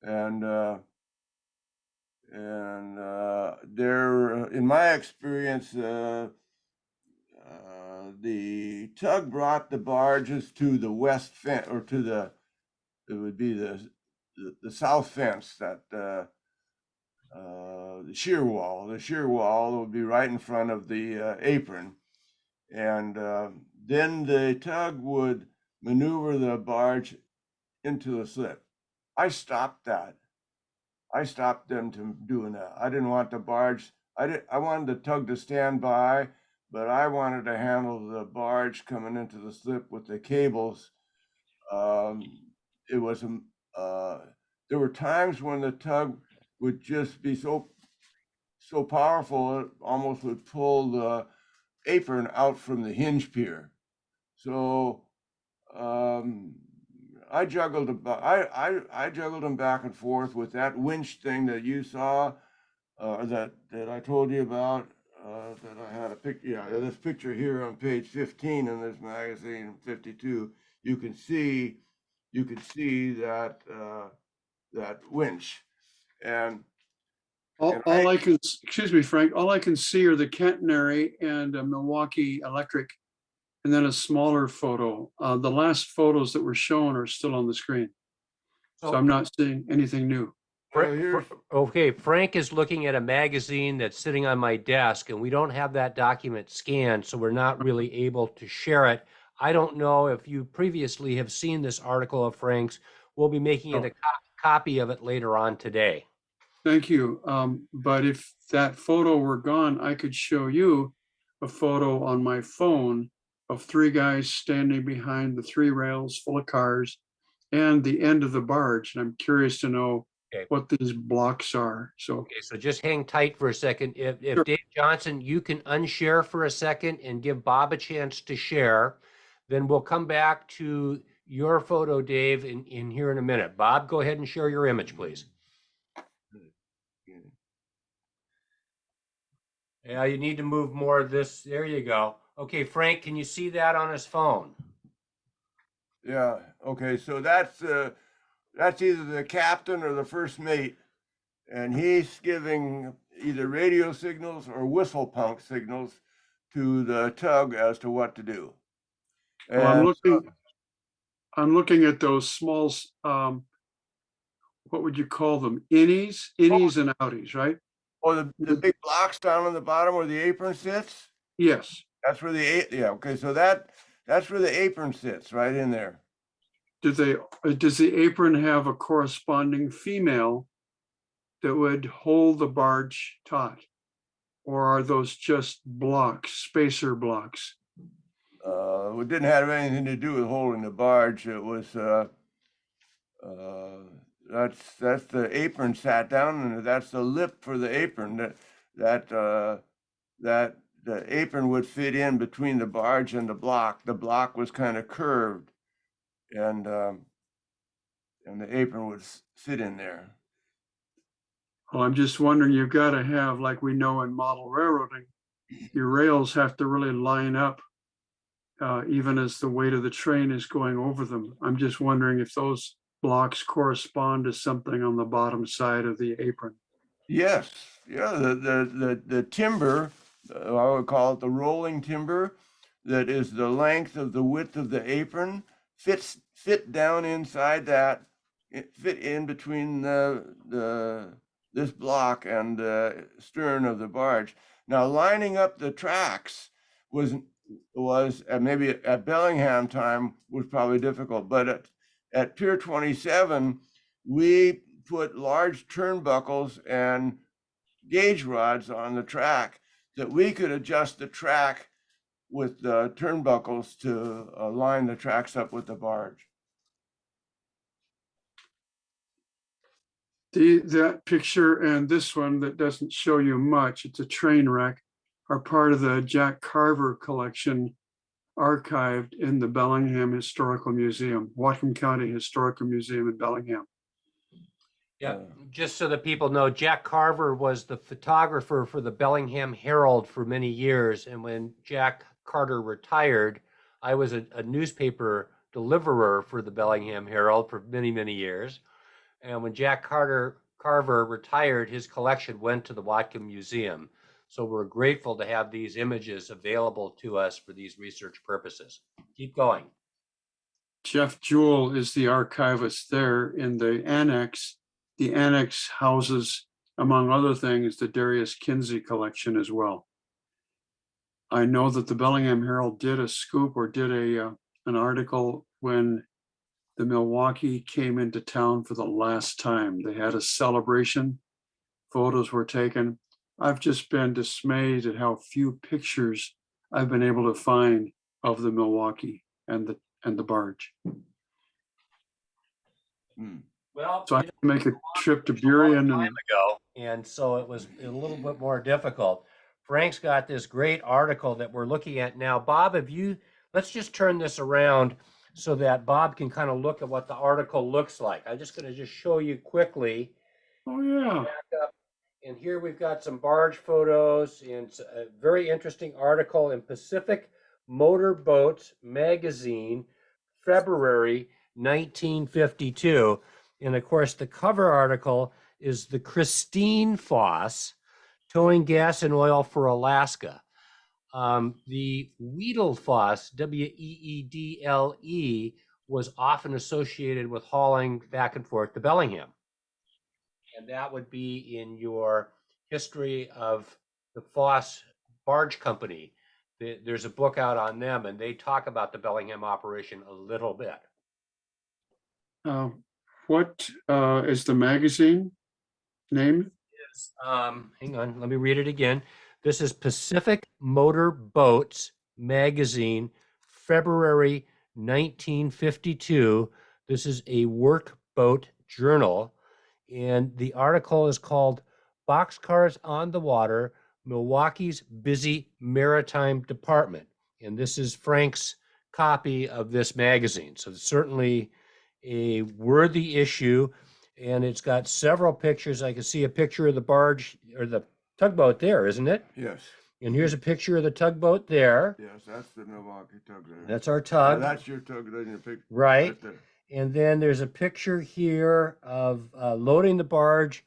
and there, in my experience, the tug brought the barges to the west fence, or to it would be the south fence, that the shear wall. The shear wall would be right in front of the apron, and then the tug would maneuver the barge into the slip. I stopped that. I stopped them from doing that. I didn't want the barge. I wanted the tug to stand by, but I wanted to handle the barge coming into the slip with the cables. It was there were times when the tug would just be so powerful it almost would pull the apron out from the hinge pier. So I juggled about. I juggled them back and forth with that winch thing that you saw, that I told you about. That I had a picture. Yeah, this picture here on page 15 in this magazine, 52. You can see that that winch, and All I can, excuse me, Frank, all I can see are the catenary and a Milwaukee Electric, and then a smaller photo. The last photos that were shown are still on the screen. So I'm not seeing anything new. Okay, Frank is looking at a magazine that's sitting on my desk, and we don't have that document scanned, so we're not really able to share it. I don't know if you previously have seen this article of Frank's. We'll be making it a copy of it later on today. Thank you. But if that photo were gone, I could show you a photo on my phone of 3 guys standing behind the 3 rails full of cars and the end of the barge. And I'm curious to know what these blocks are. So, okay, so just hang tight for a second. If Sure. Dave Johnson, you can unshare for a second and give Bob a chance to share, then we'll come back to your photo, Dave, in here in a minute. Bob, go ahead and share your image, please. Yeah, you need to move more of this. There you go. Okay, Frank, can you see that on his phone? yeah, okay, so that's either the captain or the first mate, and he's giving either radio signals or whistle punk signals to the tug as to what to do. well, And I'm looking at those small, what would you call them? Innies and outies, right? the big blocks down on the bottom where the apron sits, Yes. that's where yeah, okay, so that's where the apron sits, right in there. Does the apron have a corresponding female that would hold the barge taut? Or are those just blocks, spacer blocks? It didn't have anything to do with holding the barge. It was that's the apron sat down, and that's the lip for the apron. that that the apron would fit in between the barge and the block. The block was kind of curved, and the apron would fit in there. Well, I'm just wondering, you've got to have, like we know in model railroading, your rails have to really line up even as the weight of the train is going over them. I'm just wondering if those blocks correspond to something on the bottom side of the apron. Yes, yeah, the timber, I would call it the rolling timber, that is the length of the width of the apron, fit down inside that, it fit in between this block and the stern of the barge. Now, lining up the tracks was maybe at Bellingham time was probably difficult, but at Pier 27, we put large turnbuckles and gauge rods on the track that we could adjust the track with the turnbuckles to line the tracks up with the barge. That picture and this one that doesn't show you much, it's a train wreck, are part of the Jack Carver collection archived in the Bellingham Historical Museum, Whatcom County Historical Museum in Bellingham. Yeah, just so that people know, Jack Carver was the photographer for the Bellingham Herald for many years. And when Jack Carter retired, I was a newspaper deliverer for the Bellingham Herald for many, many years. And when Jack Carver retired, his collection went to the Whatcom Museum. So we're grateful to have these images available to us for these research purposes. Keep going. Jeff Jewell is the archivist there in the annex. The annex houses, among other things, the Darius Kinsey collection as well. I know that the Bellingham Herald did a scoop or did an article when the Milwaukee came into town for the last time. They had a celebration. Photos were taken. I've just been dismayed at how few pictures I've been able to find of the Milwaukee and the barge. Well, So I had to make a trip to Burien and ago, and so it was a little bit more difficult. Frank's got this great article that we're looking at now. Bob, let's just turn this around so that Bob can kind of look at what the article looks like. I'm just going to show you quickly. oh yeah. Back up. And here we've got some barge photos and a very interesting article in Pacific Motor Boats Magazine, February 1952. And of course, the cover article is the Christine Foss towing gas and oil for Alaska. The Weedle Foss, Weedle, was often associated with hauling back and forth to Bellingham. And that would be in your history of the Foss Barge Company. There's a book out on them, and they talk about the Bellingham operation a little bit. What is the magazine name? Hang on, let me read it again. This is Pacific Motor Boats Magazine, February 1952. This is a workboat journal. And the article is called Boxcars on the Water, Milwaukee's Busy Maritime Department. And this is Frank's copy of this magazine. So it's certainly a worthy issue. And it's got several pictures. I can see a picture of the barge or the tugboat there, isn't it? Yes. And here's a picture of the tugboat there. Yes, that's the Milwaukee tug there. That's our tug. That's your tug in your picture. Right. There. And then there's a picture here of loading the barge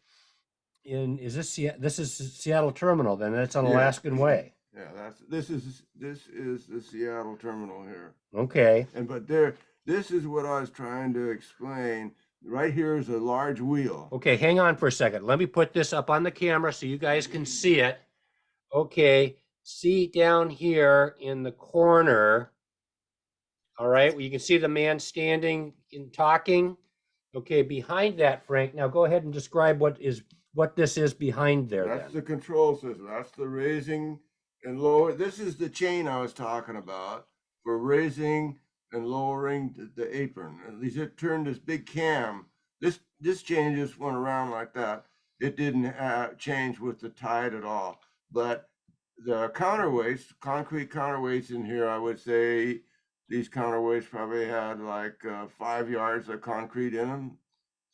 in, this is Seattle Terminal, then that's on Alaskan Way. Yeah, this is the Seattle terminal here. Okay. But this is what I was trying to explain. Right here is a large wheel. Okay, hang on for a second. Let me put this up on the camera so you guys can see it. Okay, see down here in the corner. All right, well, you can see the man standing and talking. Okay, behind that, Frank, now go ahead and describe what this is behind there. That's then. the control system. That's the raising and lower. This is the chain I was talking about for raising and lowering the apron. At least it turned this big cam. This chain just went around like that, it didn't change with the tide at all. But the counterweights, concrete counterweights in here, I would say these counterweights probably had like 5 yards of concrete in them.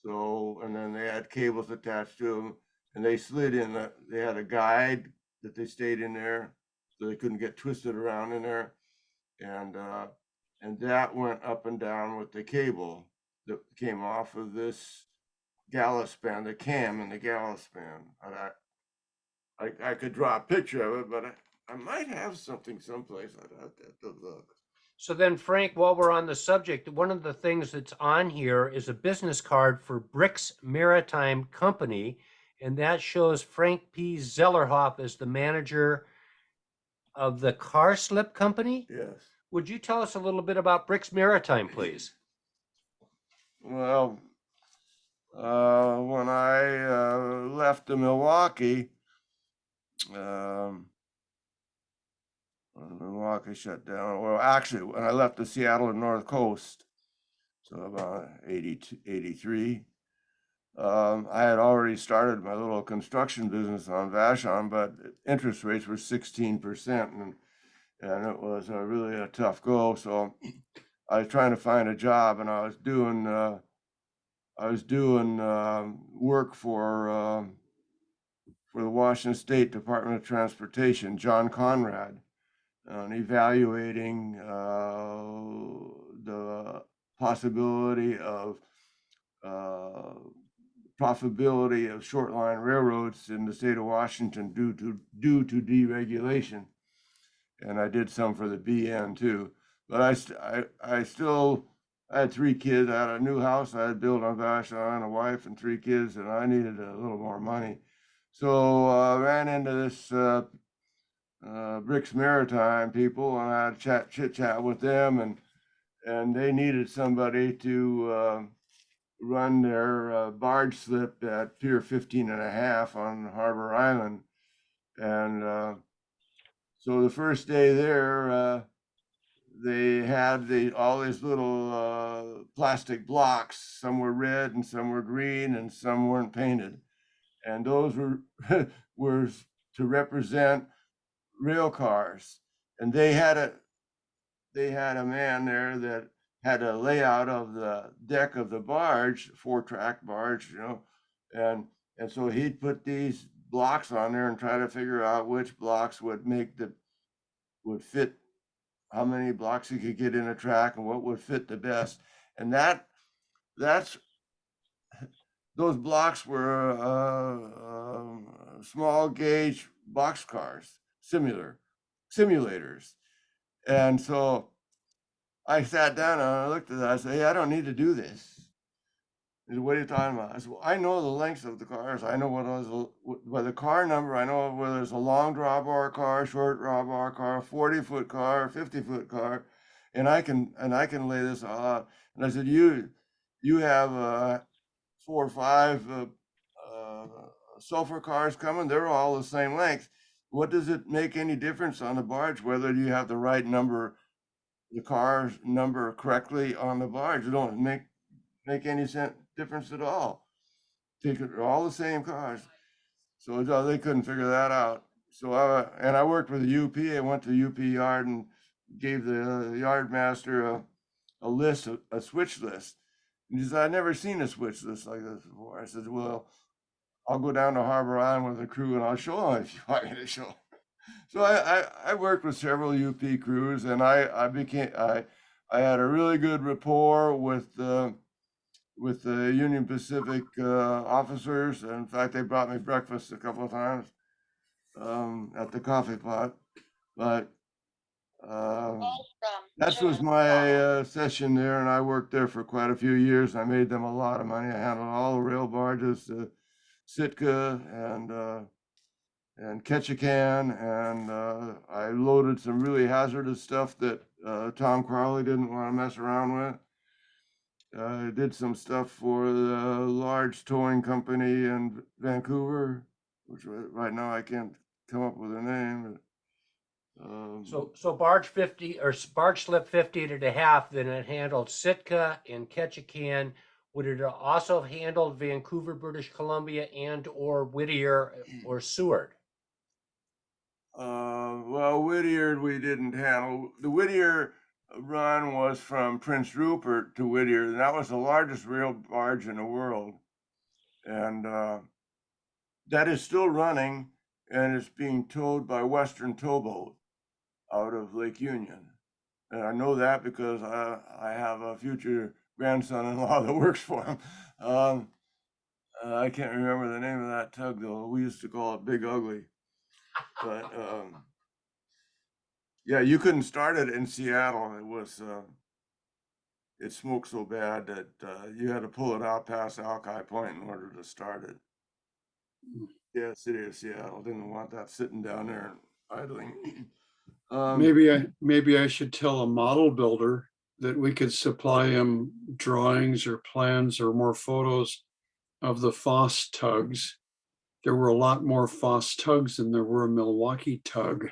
So, and then they had cables attached to them, and they slid in. They had a guide that they stayed in there, so they couldn't get twisted around in there, and that went up and down with the cable that came off of this gallus span, the cam in the gallus span. And I could draw a picture of it, but I might have something someplace. I'd have to look. So then, Frank, while we're on the subject, one of the things that's on here is a business card for Bricks Maritime Company, and that shows Frank P. Zellerhoff as the manager of the car slip company. Yes. Would you tell us a little bit about Bricks Maritime, please? Well, when I left to Milwaukee, when Milwaukee shut down. Well, actually, when I left the Seattle and North Coast, so about 82, 83, I had already started my little construction business on Vashon, but interest rates were 16%, and it was really a tough go. So I was trying to find a job, and I was doing work for the Washington State Department of Transportation, John Conrad, on evaluating the possibility of profitability of short line railroads in the state of Washington due to deregulation. And I did some for the BN too. But I still had 3 kids. I had a new house I had built on Vashon, a wife and 3 kids, and I needed a little more money. So I ran into this Bricks Maritime people, and I had a chit chat with them, and they needed somebody to run their barge slip at Pier 15.5 on Harbor Island. And so the first day there, they had all these little plastic blocks. Some were red and some were green and some weren't painted. And those were were to represent rail cars. And they had a man there that had a layout of the deck of the barge, 4-track barge, and so he'd put these blocks on there and try to figure out which blocks would fit, how many blocks he could get in a track and what would fit the best. And those blocks were small gauge box cars, simulators. And so I sat down and I looked at that. I said, "Hey, I don't need to do this." He said, "What are you talking about?" I said, "Well, I know the lengths of the cars. I know by the car number, I know whether it's a long drawbar car, short drawbar car, 40-foot car, 50-foot car, and I can lay this all out." And I said, "You have 4 or 5 sulfur cars coming. They're all the same length. What does it make any difference on the barge whether you have the right number, the car's number correctly on the barge? It don't make any difference at all. They're all the same cars." So they couldn't figure that out. So I worked with the UP. I went to the UP yard and gave the yard master a list, a switch list. And he said, "I've never seen a switch list like this before." I said, "Well, I'll go down to Harbor Island with a crew and I'll show them if you want me to show." So I worked with several UP crews, and I had a really good rapport with the Union Pacific officers. In fact, they brought me breakfast a couple of times at the coffee pot. But that was my session there, and I worked there for quite a few years. I made them a lot of money. I handled all the rail barges, Sitka and Ketchikan, and I loaded some really hazardous stuff that Tom Crowley didn't want to mess around with. I did some stuff for the large towing company in Vancouver, which right now I can't come up with a name. So barge 50 or barge slip 15.5, then it handled Sitka and Ketchikan. Would it also have handled Vancouver, British Columbia and or Whittier or Seward? Well, Whittier, we didn't handle. The Whittier run was from Prince Rupert to Whittier, and that was the largest rail barge in the world. And that is still running, and it's being towed by Western Towboat out of Lake Union. And I know that because I have a future grandson-in-law that works for him. I can't remember the name of that tug though. We used to call it Big Ugly. But yeah, you couldn't start it in Seattle. It was it smoked so bad that you had to pull it out past Alki Point in order to start it. Yeah, city of Seattle didn't want that sitting down there and idling. Maybe I should tell a model builder that we could supply him drawings or plans or more photos of the Foss tugs. There were a lot more Foss tugs than there were a Milwaukee tug.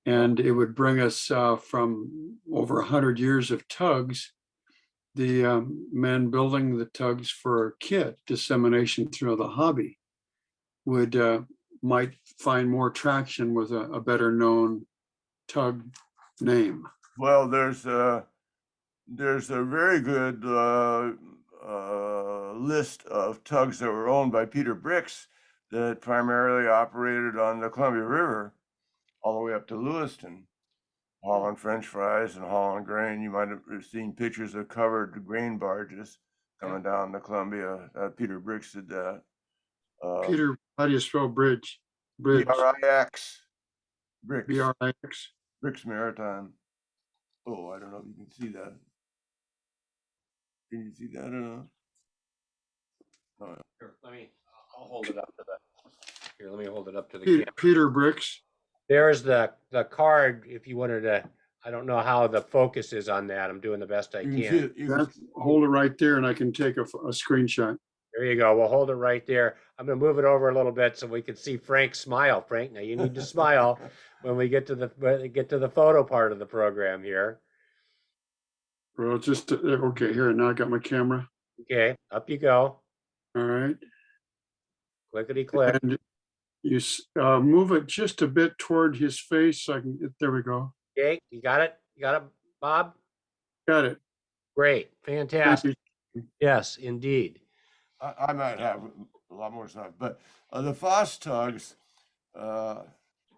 And it would bring us from over 100 years of tugs, the men building the tugs for a kit dissemination through the hobby would might find more traction with a better known tug name. Well, there's a very good list of tugs that were owned by Peter Bricks that primarily operated on the Columbia River all the way up to Lewiston, hauling French fries and hauling grain. You might have seen pictures of covered grain barges coming down the Columbia. Peter Bricks did that. Peter, how do you spell bridge? Bridge. B-R-I-X. Bricks. B-R-I-X. Bricks Maritime. Oh, I don't know if you can see that. Can you see that or not? No. Here, I'll hold it up to the, let me hold it up to the Peter, camera. Peter Bricks. There's the card if you wanted to, I don't know how the focus is on that. I'm doing the best I You can see can. it. You can see it. Hold it right there and I can take a screenshot. There you go. We'll hold it right there. I'm gonna move it over a little bit so we can see Frank's smile. Frank, now you need to smile when we get to the photo part of the program here. Well, just okay. Here, now I got my camera. Okay, up you go. All right, Clickety click. and you move it just a bit toward his face. So I can. There we go. Okay, you got it. You got it, Bob. Got it. Great, Thank fantastic. you. Yes, indeed. I might have a lot more stuff, but the Foss tugs,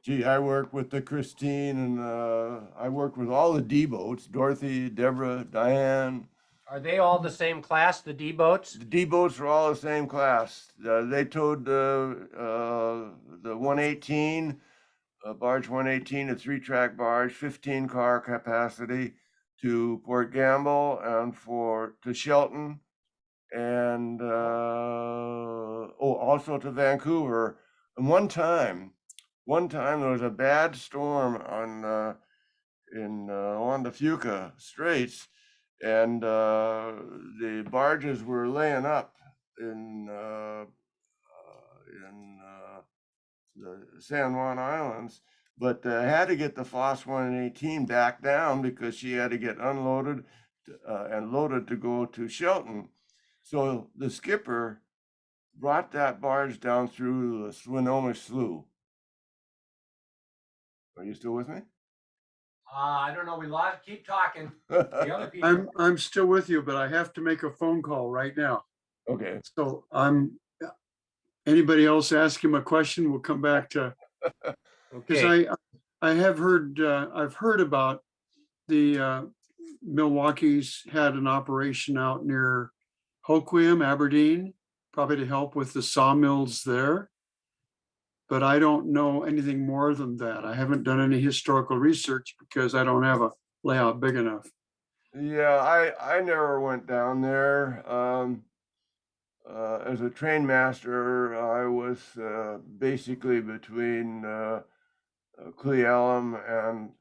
gee, I work with the Christine and I worked with all the D boats, Dorothy, Deborah, Diane. Are they all the same class, the D boats? The D boats are all the same class. They towed the 118, barge 118, a 3-track barge, 15 car capacity to Port Gamble and to Shelton. And also to Vancouver. And one time there was a bad storm on in Juan de Fuca Straits, and the barges were laying up in the San Juan Islands, but had to get the Foss 118 back down because she had to get unloaded and loaded to go to Shelton. So the skipper brought that barge down through the Swinomish Slough. Are you still with me? I don't know. We lost. Keep talking. The other people. I'm still with you, but I have to make a phone call right now. Okay. So anybody else ask him a question? We'll come back to, because Okay. I have heard, I've heard about the Milwaukee's had an operation out near Hoquiam, Aberdeen, probably to help with the sawmills there. But I don't know anything more than that. I haven't done any historical research because I don't have a layout big enough. Yeah, I never went down there. As a train master, I was basically between Cle Elum and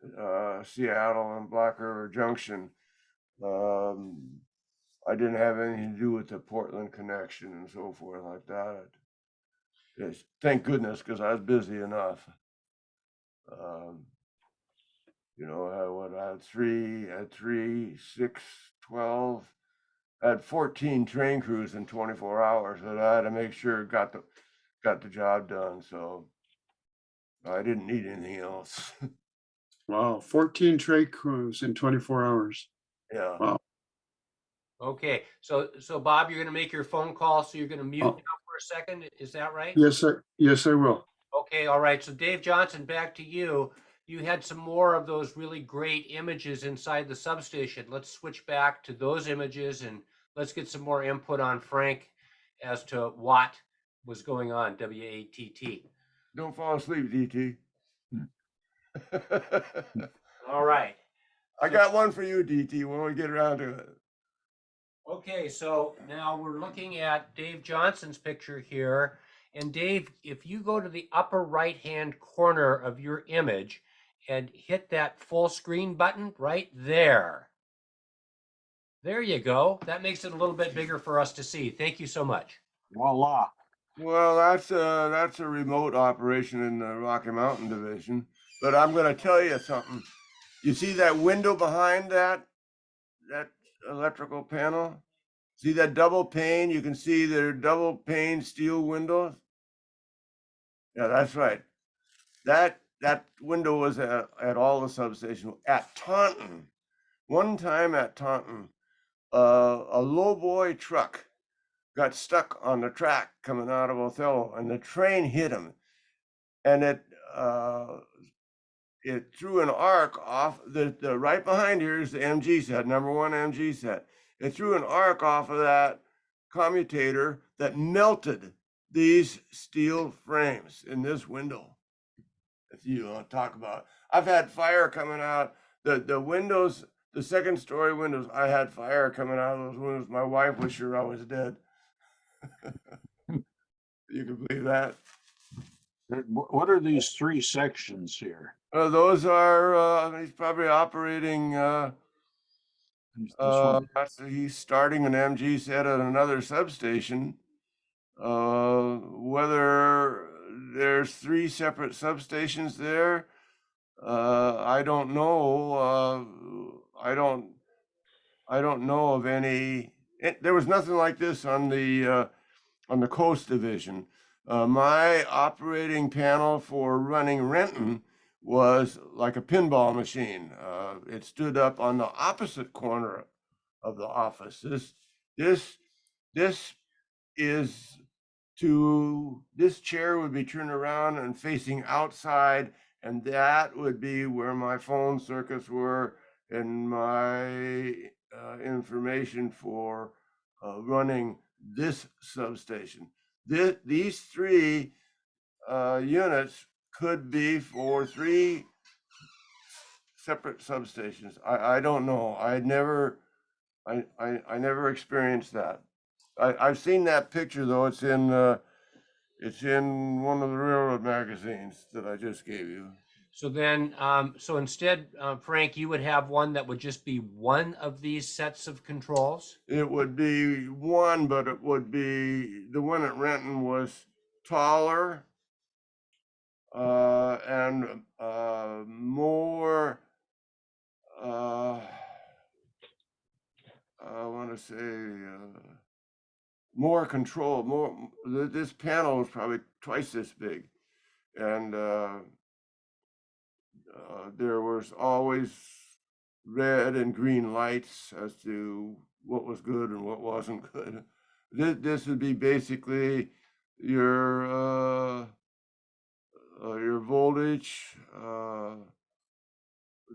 Seattle and Black River Junction. I didn't have anything to do with the Portland connection and so forth like that. Yes, thank goodness, because I was busy enough. You know, I had 3, 6, 12, had 14 train crews in 24 hours that I had to make sure it got the job done. So I didn't need anything else. Wow, 14 trade crews in 24 hours. Yeah. Wow. Okay, so Bob, you're gonna make your phone call, so you're gonna mute Oh. now for a second, is that right? Yes, sir. Yes, I will. Okay, all right, so Dave Johnson, back to you. You had some more of those really great images inside the substation. Let's switch back to those images and let's get some more input on Frank as to what was going on, WATT. Don't fall asleep, DT. All right. I got one for you, DT, when we get around to it. Okay, so now we're looking at Dave Johnson's picture here. And Dave, if you go to the upper right-hand corner of your image and hit that full screen button right there. There you go. That makes it a little bit bigger for us to see. Thank you so much. Voila. Well, that's a remote operation in the Rocky Mountain Division. But I'm going to tell you something. You see that window behind that electrical panel? See that double pane? You can see their double pane steel windows. Yeah, that's right. That window was at all the substations. At Taunton, one time at Taunton, a lowboy truck got stuck on the track coming out of Othello, and the train hit him, and it threw an arc off the right behind here is the MG set, number 1 MG set. It threw an arc off of that commutator that melted these steel frames in this window. If you want to talk about, I've had fire coming out the windows, the second story windows. I had fire coming out of those windows. My wife was sure I was dead. You can believe that. What are these 3 sections here? Those are he's probably operating. This one. He's starting an MG set at another substation. Whether there's 3 separate substations there, I don't know. I don't know of any. There was nothing like this on the Coast Division. My operating panel for running Renton was like a pinball machine. It stood up on the opposite corner of the office. This chair would be turned around and facing outside, and that would be where my phone circuits were and my information for running this substation. These 3 units could be for 3 separate substations. I don't know. I never experienced that. I've seen that picture though. It's in one of the railroad magazines that I just gave you. So then, so instead, Frank, you would have one that would just be one of these sets of controls? It would be one, but it would be the one at Renton was taller and more. I want to say more control. This panel was probably twice this big, and there was always red and green lights as to what was good and what wasn't good. This would be basically your voltage.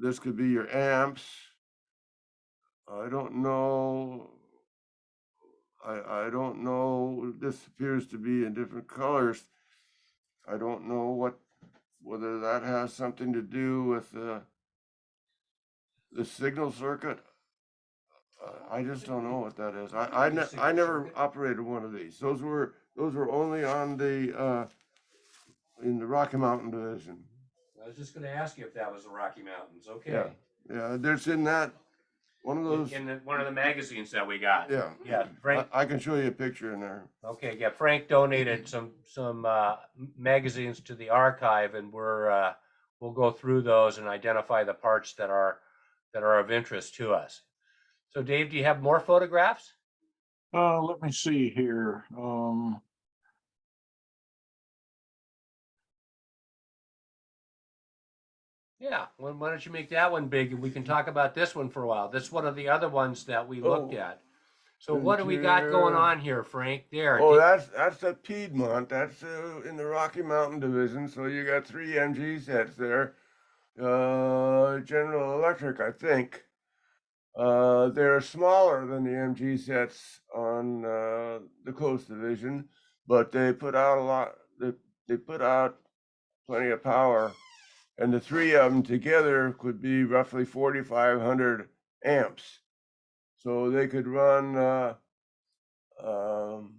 This could be your amps. I don't know. I don't know. This appears to be in different colors. I don't know whether that has something to do with the signal circuit. I just don't know what that is. I never operated one of these. Those were only on the in the Rocky Mountain Division. I was just going to ask you if that was the Rocky Mountains. Okay. Yeah. There's in that one of those. In one of the magazines that we got. Yeah. Yeah, Frank. I can show you a picture in there. Okay, yeah, Frank donated some magazines to the archive, and we'll go through those and identify the parts that are of interest to us. So, Dave, do you have more photographs? Let me see here. Yeah, well, why don't you make that one big and we can talk about this one for a while. This is one of the other ones that we looked Oh, at. So what do we got going on here, Frank? There. Oh, that's the Piedmont. That's in the Rocky Mountain Division. So you got 3 MG sets there. General Electric, I think. They're smaller than the MG sets on the Coast Division, but they put out a lot. They put out plenty of power, and the 3 of them together could be roughly 4,500 amps. So they could run um,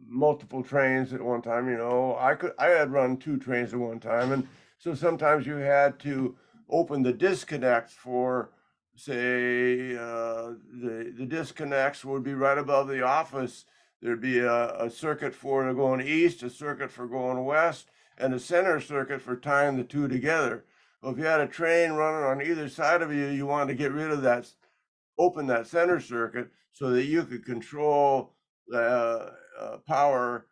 multiple trains at one time. I had run 2 trains at one time, and so sometimes you had to open the disconnect for, say, the disconnects would be right above the office. There'd be a circuit for going east, a circuit for going west, and a center circuit for tying the 2 together. Well, if you had a train running on either side of you, you wanted to get rid of that, open that center circuit so that you could control the power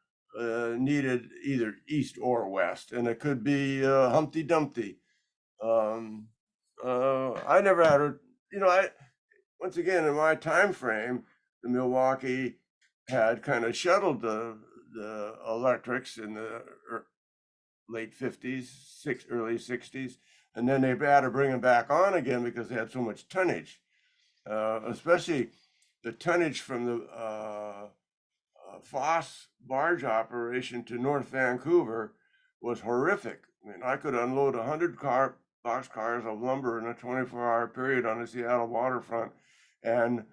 needed either east or west, and it could be Humpty Dumpty. I never had I once again in my time frame, the Milwaukee had kind of shuttled the electrics in the late 50s, early 60s, and then they had to bring them back on again because they had so much tonnage. Especially the tonnage from the Foss barge operation to North Vancouver was horrific. I mean, I could unload 100 boxcars of lumber in a 24-hour period on the Seattle waterfront, and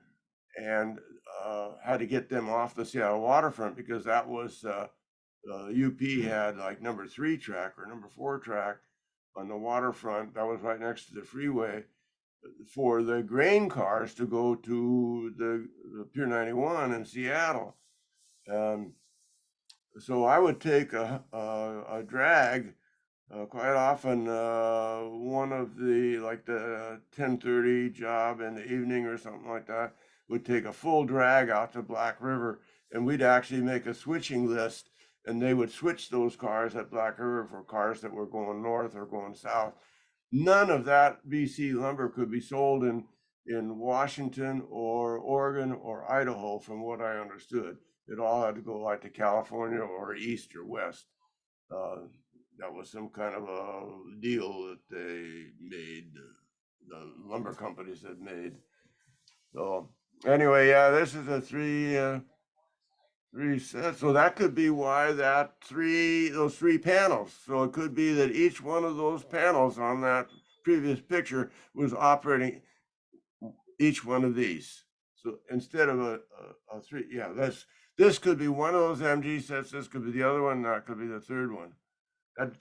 had to get them off the Seattle waterfront because that was UP had like number 3 track or number 4 track on the waterfront. That was right next to the freeway for the grain cars to go to the Pier 91 in Seattle. So I would take a drag, quite often one of the, like the 10:30 job in the evening or something like that, would take a full drag out to Black River, and we'd actually make a switching list, and they would switch those cars at Black River for cars that were going north or going south. None of that BC lumber could be sold in Washington or Oregon or Idaho, from what I understood. It all had to go like to California or east or west. That was some kind of a deal that they made, the lumber companies had made. So anyway, yeah, this is a 3 sets. So that could be why those 3 panels. So it could be that each one of those panels on that previous picture was operating each one of these. So instead of a 3, yeah, this could be one of those MG sets. This could be the other one. That could be the third one.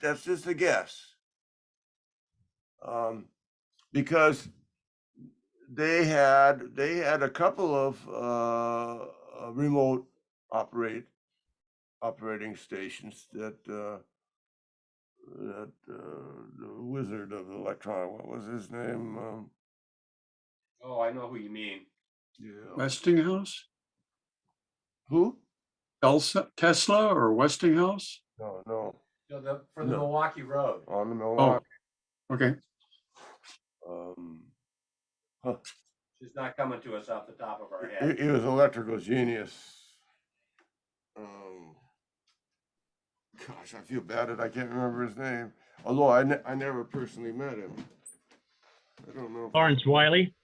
That's just a guess. Because they had a couple of remote operating stations that the wizard of electronic, what was his name? Oh, I know who you mean. Yeah. Westinghouse, Who? Tesla or Westinghouse? No, So for the No. Milwaukee Road. on the Milwaukee. Okay, Huh. She's not coming to us off the top of our head. He was electrical genius. Gosh, I feel bad that I can't remember his name. Although I never personally met him. I don't know. Lawrence Wiley.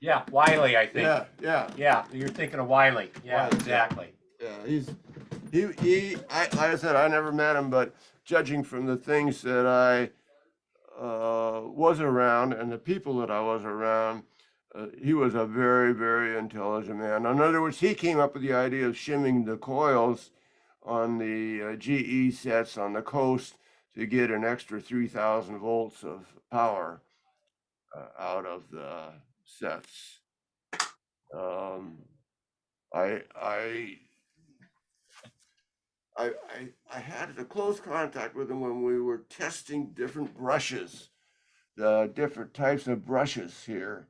Yeah, Wiley, I think. Yeah, You're thinking of Wiley. Yeah, Wiley, yeah. exactly. Like I said, I never met him, but judging from the things that I was around and the people that I was around, he was a very, very intelligent man. In other words, he came up with the idea of shimming the coils on the GE sets on the coast to get an extra 3,000 volts of power out of the sets. I had a close contact with him when we were testing different brushes, the different types of brushes here.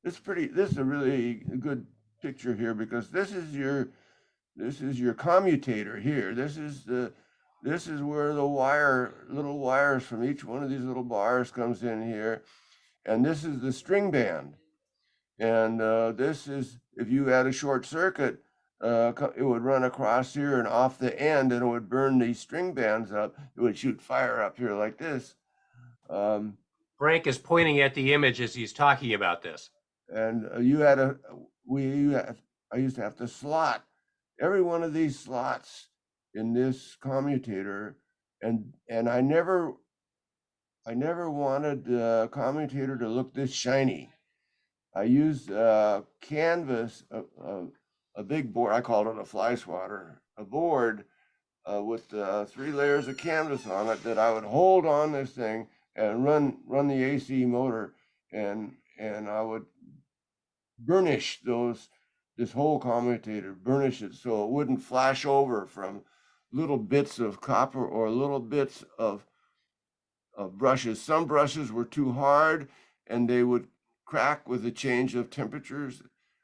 This is a really good picture here because this is your commutator here. This is where the little wires from each one of these little bars comes in here. And this is the string band. And this is, if you had a short circuit, it would run across here and off the end, and it would burn these string bands up. It would shoot fire up here like this. Frank is pointing at the image as he's talking about this. And I used to have to slot every one of these slots in this commutator, and I never wanted the commutator to look this shiny. I used canvas, a big board. I called it a fly swatter, a board with 3 layers of canvas on it that I would hold on this thing and run the AC motor, and I would burnish this whole commutator, burnish it so it wouldn't flash over from little bits of copper or little bits of brushes. Some brushes were too hard and they would crack with the change of temperatures,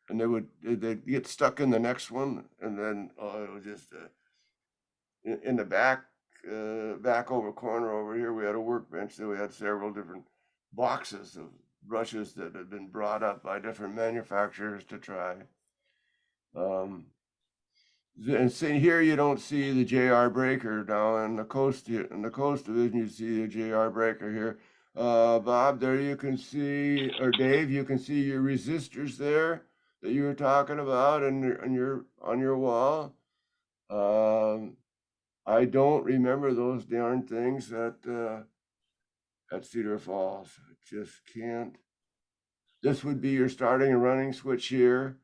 and they'd get stuck in the next one, and then it was just in the back over corner over here, we had a workbench that we had several different boxes of brushes that had been brought up by different manufacturers to try. And see here, you don't see the JR breaker down in the coast here. In the coast division, you see the JR breaker here. Bob, there you can see, or Dave, you can see your resistors there that you were talking about on your wall. I don't remember those darn things at Cedar Falls. I just can't. This would be your starting and running switch here.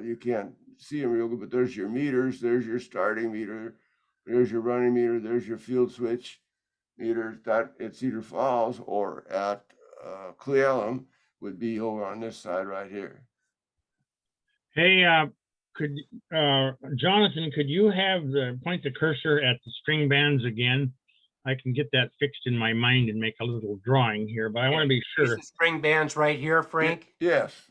You can't see them real good, but there's your meters. There's your starting meter. There's your running meter. There's your field switch meter. That at Cedar Falls or at Cle Elum would be over on this side right here. Hey, Jonathan, could you point the cursor at the string bands again? I can get that fixed in my mind and make a little drawing here, but I want to be sure. These string bands right here, Frank. Yes,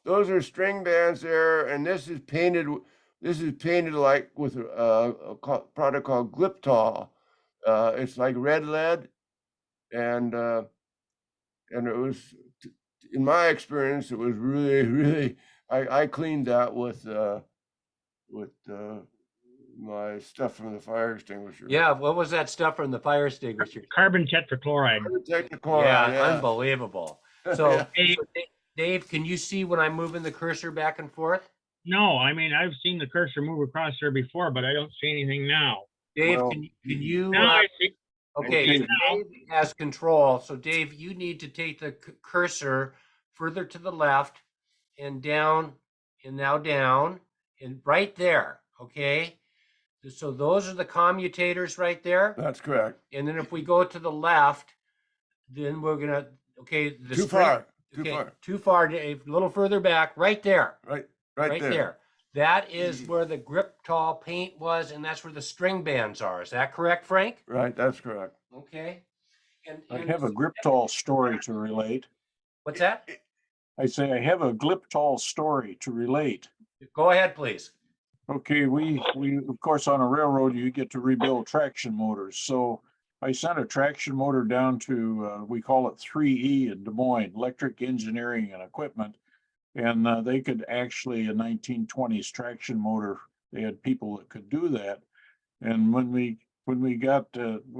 those are string bands there, and this is painted. This is painted like with a product called Gliptol. It's like red lead, and it was, in my experience, it was really. I cleaned that with my stuff from the fire extinguisher. Yeah, what was that stuff from the fire extinguisher? Carbon tetrachloride. Yeah, unbelievable. So, Yeah. Hey, so Dave, can you see when I'm moving the cursor back and forth? no, I mean, I've seen the cursor move across there before, but I don't see anything now. Dave, Well, can you? Now I see. Okay, Okay. so Dave has control. So Dave, you need to take the cursor further to the left and down, and now down, and right there, okay? So those are the commutators right there. That's correct. And then if we go to the left, then we're gonna, okay, the Too string- far. Too okay, far. Too far, Dave, a little further back, right there, Right right there. there. That is where the grip tall paint was, and that's where the string bands are. Is that correct, Frank? Right, that's correct. Okay. And I have a Griptol story to relate. what's that? I say I have a Gliptol story to relate. Go ahead, please. Okay, we of course on a railroad you get to rebuild traction motors. So I sent a traction motor down to we call it 3E in Des Moines, Electric Engineering and Equipment, and they could actually a 1920s traction motor. They had people that could do that. And when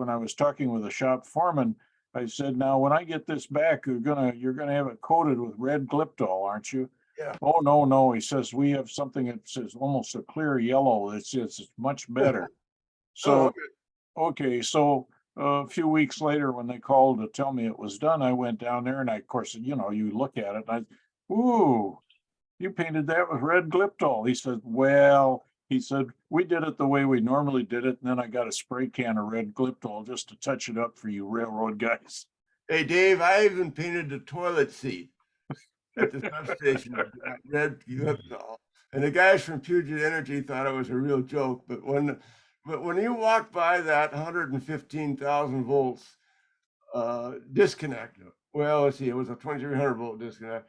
I was talking with the shop foreman, I said, "Now when I get this back, you're gonna have it coated with red Gliptol, aren't you?" Yeah. Oh, no. He says, "We have something that says almost a clear yellow. It's much better." So, okay, so a few weeks later, when they called to tell me it was done, I went down there and of course, you look at it and ooh, you painted that with red Gliptol. He said, "Well," he said, "we did it the way we normally did it. And then I got a spray can of red Gliptol just to touch it up for you railroad guys." Hey, Dave, I even painted the toilet seat at the substation with that red Gliptol. And the guys from Puget Energy thought it was a real joke. But when you walk by that 115,000 volts disconnect, well, let's see, it was a 2300 volt disconnect.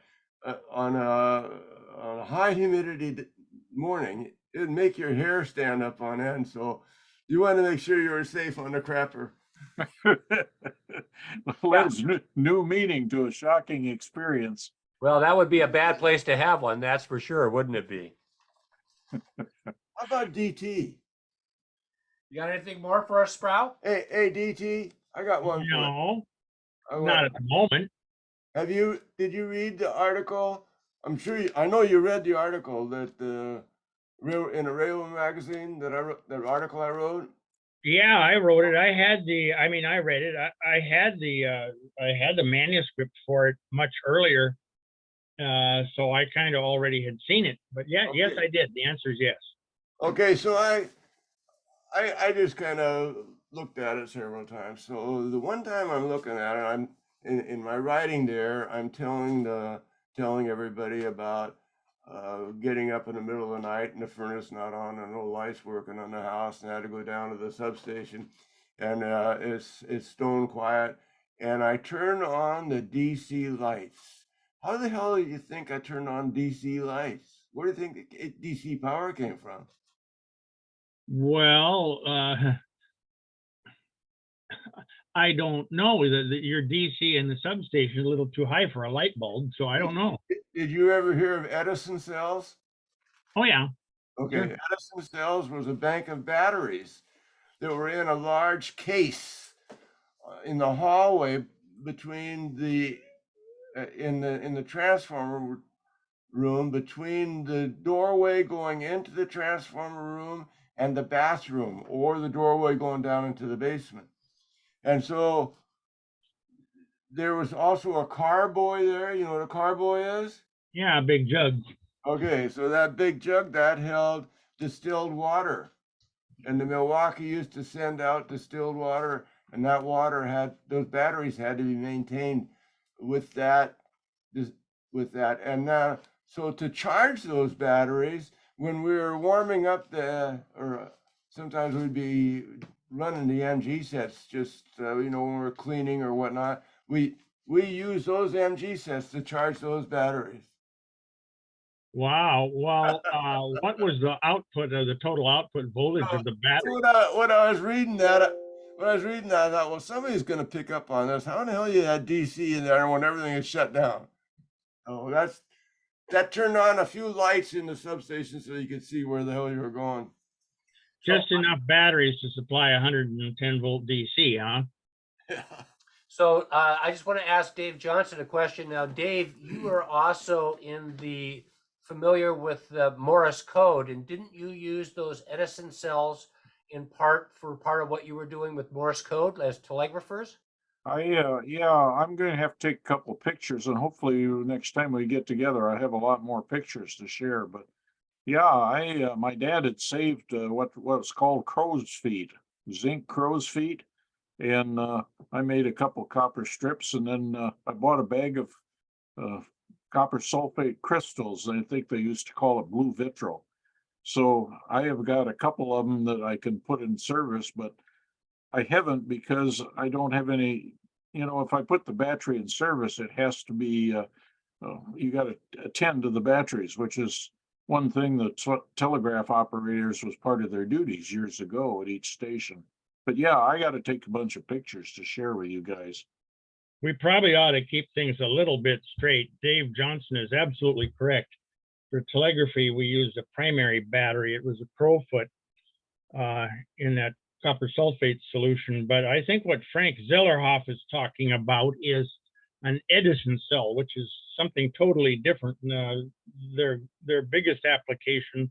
on a high humidity morning, it'd make your hair stand up on end. So you want to make sure you're safe on the crapper. There's new meaning to a shocking experience. Well, that would be a bad place to have one, that's for sure, wouldn't it be? How about DT? You got anything more for us, Sprout? Hey, DT, I got one for you. No, I not want- at the moment. Did you read the article? I know you read the article that in a railway magazine that I wrote, that article I wrote. Yeah, I wrote it. I read it. I had the manuscript for it much earlier. So I kind of already had seen it, but yeah, yes, Okay. I did. The answer is yes. Okay, so I just kind of looked at it several times. So the one time I'm looking at it, I'm in my writing there, I'm telling everybody about getting up in the middle of the night and the furnace not on and no lights working on the house, and I had to go down to the substation, and it's stone quiet, and I turn on the DC lights. How the hell do you think I turned on DC lights? Where do you think DC power came from? Well, I don't know. Your DC and the substation is a little too high for a light bulb, so I don't know. Did you ever hear of Edison cells? Oh yeah, Okay, Sure. Edison cells was a bank of batteries that were in a large case in the hallway between in the transformer room, between the doorway going into the transformer room and the bathroom, or the doorway going down into the basement. And so there was also a carboy there. You know what a carboy is? yeah, a big jug. Okay, so that big jug that held distilled water, and the Milwaukee used to send out distilled water, and that those batteries had to be maintained with that, and so to charge those batteries, when we were warming up or sometimes we'd be running the MG sets, just when we're cleaning or whatnot, we use those MG sets to charge those batteries. Wow. Well, what was the output of the total output voltage of the battery? When I was reading that, I thought, well, somebody's going to pick up on this. How in the hell you had DC in there when everything is shut down? Oh, that turned on a few lights in the substation so you could see where the hell you were going. Just enough batteries to supply 110 volt DC, huh? So I just want to ask Dave Johnson a question. Now, Dave, you are also familiar with the Morse code, and didn't you use those Edison cells in part of what you were doing with Morse code as telegraphers? Yeah, I'm going to have to take a couple pictures, and hopefully next time we get together, I have a lot more pictures to share. But yeah, my dad had saved what's called crow's feet, zinc crow's feet, and I made a couple copper strips, and then I bought a bag of copper sulfate crystals. I think they used to call it blue vitriol. So I have got a couple of them that I can put in service, but I haven't because I don't have any, if I put the battery in service, it has to be, you got to attend to the batteries, which is one thing that telegraph operators was part of their duties years ago at each station. But yeah, I got to take a bunch of pictures to share with you guys. We probably ought to keep things a little bit straight. Dave Johnson is absolutely correct. For telegraphy, we used a primary battery. It was a crowfoot in that copper sulfate solution. But I think what Frank Zellerhoff is talking about is an Edison cell, which is something totally different. Their biggest application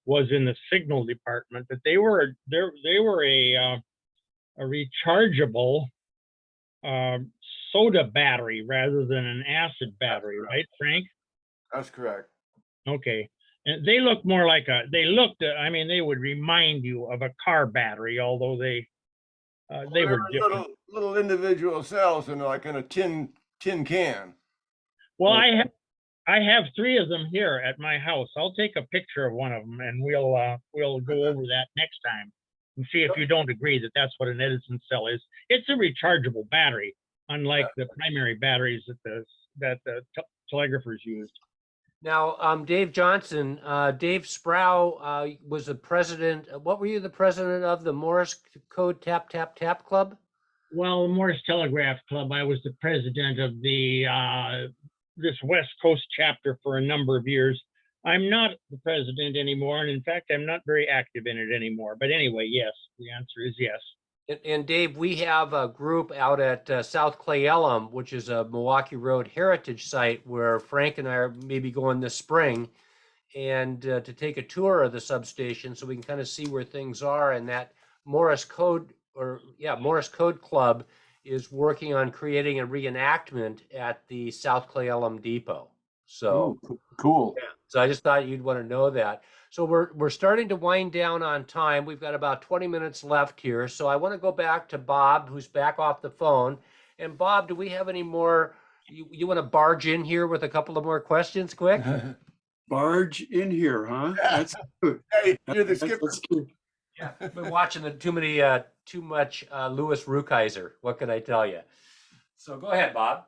was in the signal department, but they were a rechargeable soda battery rather than an acid battery, right, Frank? That's correct. Okay. And they look more like they would remind you of a car battery, although they were different. Little individual cells in a tin can. Well, I have 3 of them here at my house. I'll take a picture of one of them and we'll go over that next time and see if you don't agree that that's what an Edison cell is. It's a rechargeable battery, unlike the primary batteries that the that the telegraphers used. Now, Dave Johnson, Dave Sproul was the president. What were you the president of the Morse Code Tap Tap Tap Club? Well, the Morris Telegraph Club, I was the president of the this West Coast chapter for a number of years. I'm not the president anymore, and in fact, I'm not very active in it anymore. But anyway, yes, the answer is yes. And Dave, we have a group out at South Clay Elm, which is a Milwaukee Road heritage site where Frank and I are maybe going this spring, and to take a tour of the substation so we can kind of see where things are. And that Morse Code Club is working on creating a reenactment at the South Clay Elm Depot. So Cool. yeah. So I just thought you'd want to know that. So we're starting to wind down on time. We've got about 20 minutes left here. So I want to go back to Bob, who's back off the phone. And Bob, do we have any more? You want to barge in here with a couple of more questions quick? Barge in here, huh? That's good. Hey, you're the That's- skipper. that's good. Yeah, I've been watching too much Louis Rukeyser. What can I tell you? So go ahead, Bob.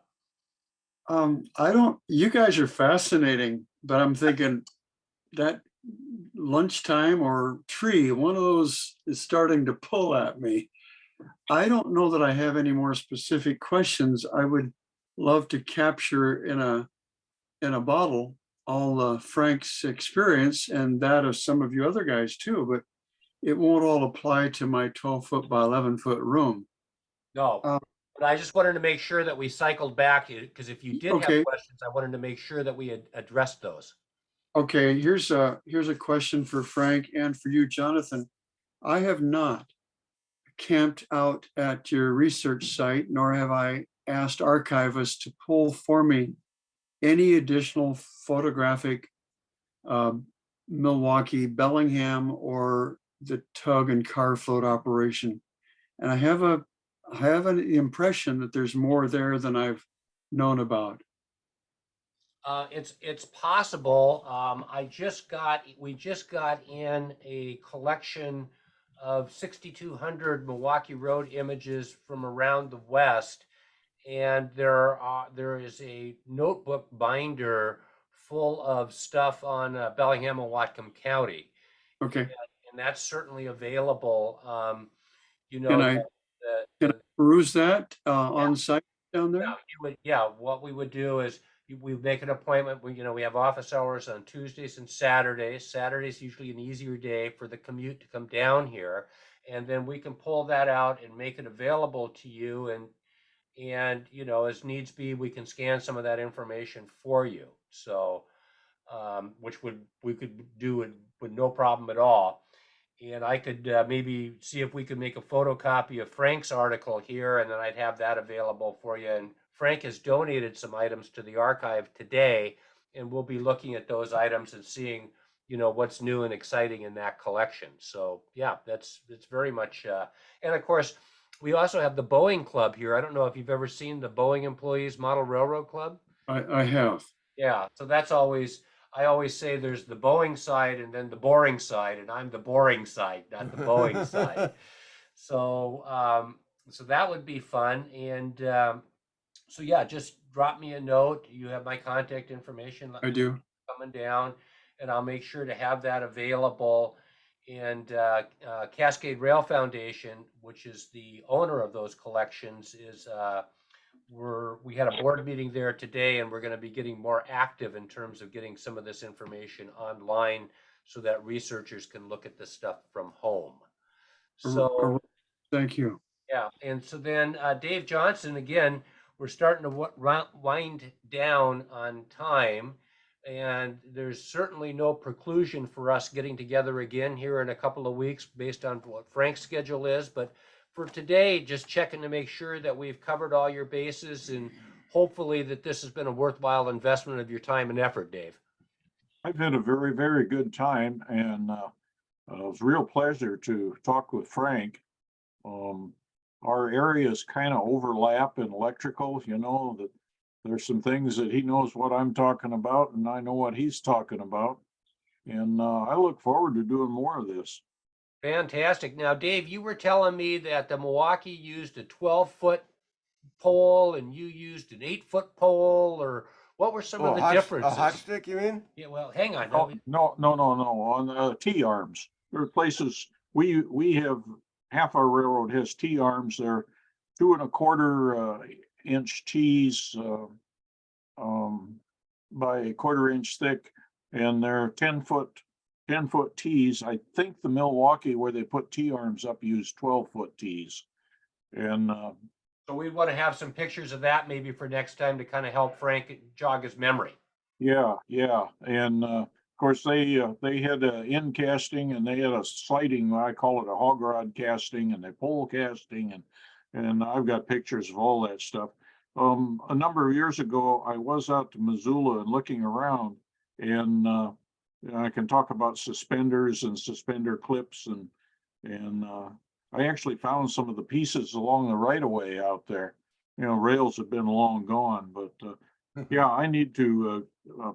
You guys are fascinating, but I'm thinking that lunchtime or tree, one of those is starting to pull at me. I don't know that I have any more specific questions. I would love to capture in a bottle all Frank's experience and that of some of you other guys too, but it won't all apply to my 12-foot by 11-foot room. No, but I just wanted to make sure that we cycled back because if you did Okay. have questions, I wanted to make sure that we had addressed those. Okay, here's a question for Frank and for you, Jonathan. I have not camped out at your research site, nor have I asked archivists to pull for me any additional photographic Milwaukee, Bellingham, or the tug and car float operation. And I have an impression that there's more there than I've known about. It's possible. We just got in a collection of 6,200 Milwaukee Road images from around the West, and there is a notebook binder full of stuff on Bellingham and Whatcom County, Okay, and that's certainly available. Can I- can I peruse that on site down there? What we would do is we make an appointment. We have office hours on Tuesdays and Saturdays. Saturday's usually an easier day for the commute to come down here, and then we can pull that out and make it available to you. And as needs be, we can scan some of that information for you. So, which we could do with no problem at all. And I could maybe see if we could make a photocopy of Frank's article here, and then I'd have that available for you. And Frank has donated some items to the archive today, and we'll be looking at those items and seeing, what's new and exciting in that collection. So yeah, it's very much. And of course, we also have the Boeing Club here. I don't know if you've ever seen the Boeing Employees Model Railroad Club. I have. Yeah, so I always say there's the Boeing side and then the boring side, and I'm the boring side, not the Boeing side. So, so that would be fun. And so yeah, just drop me a note. You have my contact information. I do. Coming down, and I'll make sure to have that available. And Cascade Rail Foundation, which is the owner of those collections, is we had a board meeting there today, and we're going to be getting more active in terms of getting some of this information online so that researchers can look at this stuff from home. So Thank you. yeah, and so then Dave Johnson, again, we're starting to wind down on time, and there's certainly no preclusion for us getting together again here in a couple of weeks based on what Frank's schedule is. But for today, just checking to make sure that we've covered all your bases, and hopefully that this has been a worthwhile investment of your time and effort, Dave. I've had a very, very good time, and it was a real pleasure to talk with Frank. Our areas kind of overlap in electrical, that there's some things that he knows what I'm talking about, and I know what he's talking about. And I look forward to doing more of this. Fantastic. Now, Dave, you were telling me that the Milwaukee used a 12-foot pole and you used an 8-foot pole, or what were some of the A hot differences? stick, you mean? Yeah, well, hang on. Oh, no, on T-arms. There are places, we have, half our railroad has T-arms. They're 2¼ inch T's, by a 1/4 inch thick, and they're 10 foot T's. I think the Milwaukee where they put T-arms up used 12-foot T's. And, So we want to have some pictures of that maybe for next time to kind of help Frank jog his memory. yeah, and of course they had a end casting and they had a sliding. I call it a hog rod casting, and they pole casting, and I've got pictures of all that stuff. A number of years ago, I was out to Missoula and looking around, and I can talk about suspenders and suspender clips, and I actually found some of the pieces along the right of way out there. You know, rails have been long gone, but yeah, I need to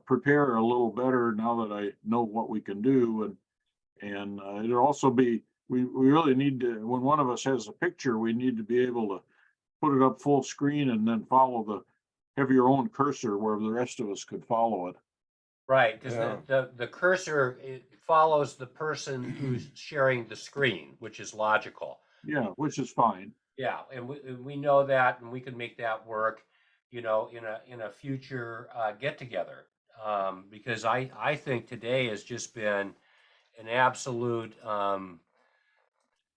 prepare a little better now that I know what we can do, and it'll also be, we really need to, when one of us has a picture, we need to be able to put it up full screen and then have your own cursor where the rest of us could follow it. Right, because Yeah. the cursor, it follows the person who's sharing the screen, which is logical. Yeah, which is fine. Yeah, and we know that, and we can make that work, you know, in a future get together. Because I think today has just been an absolute ton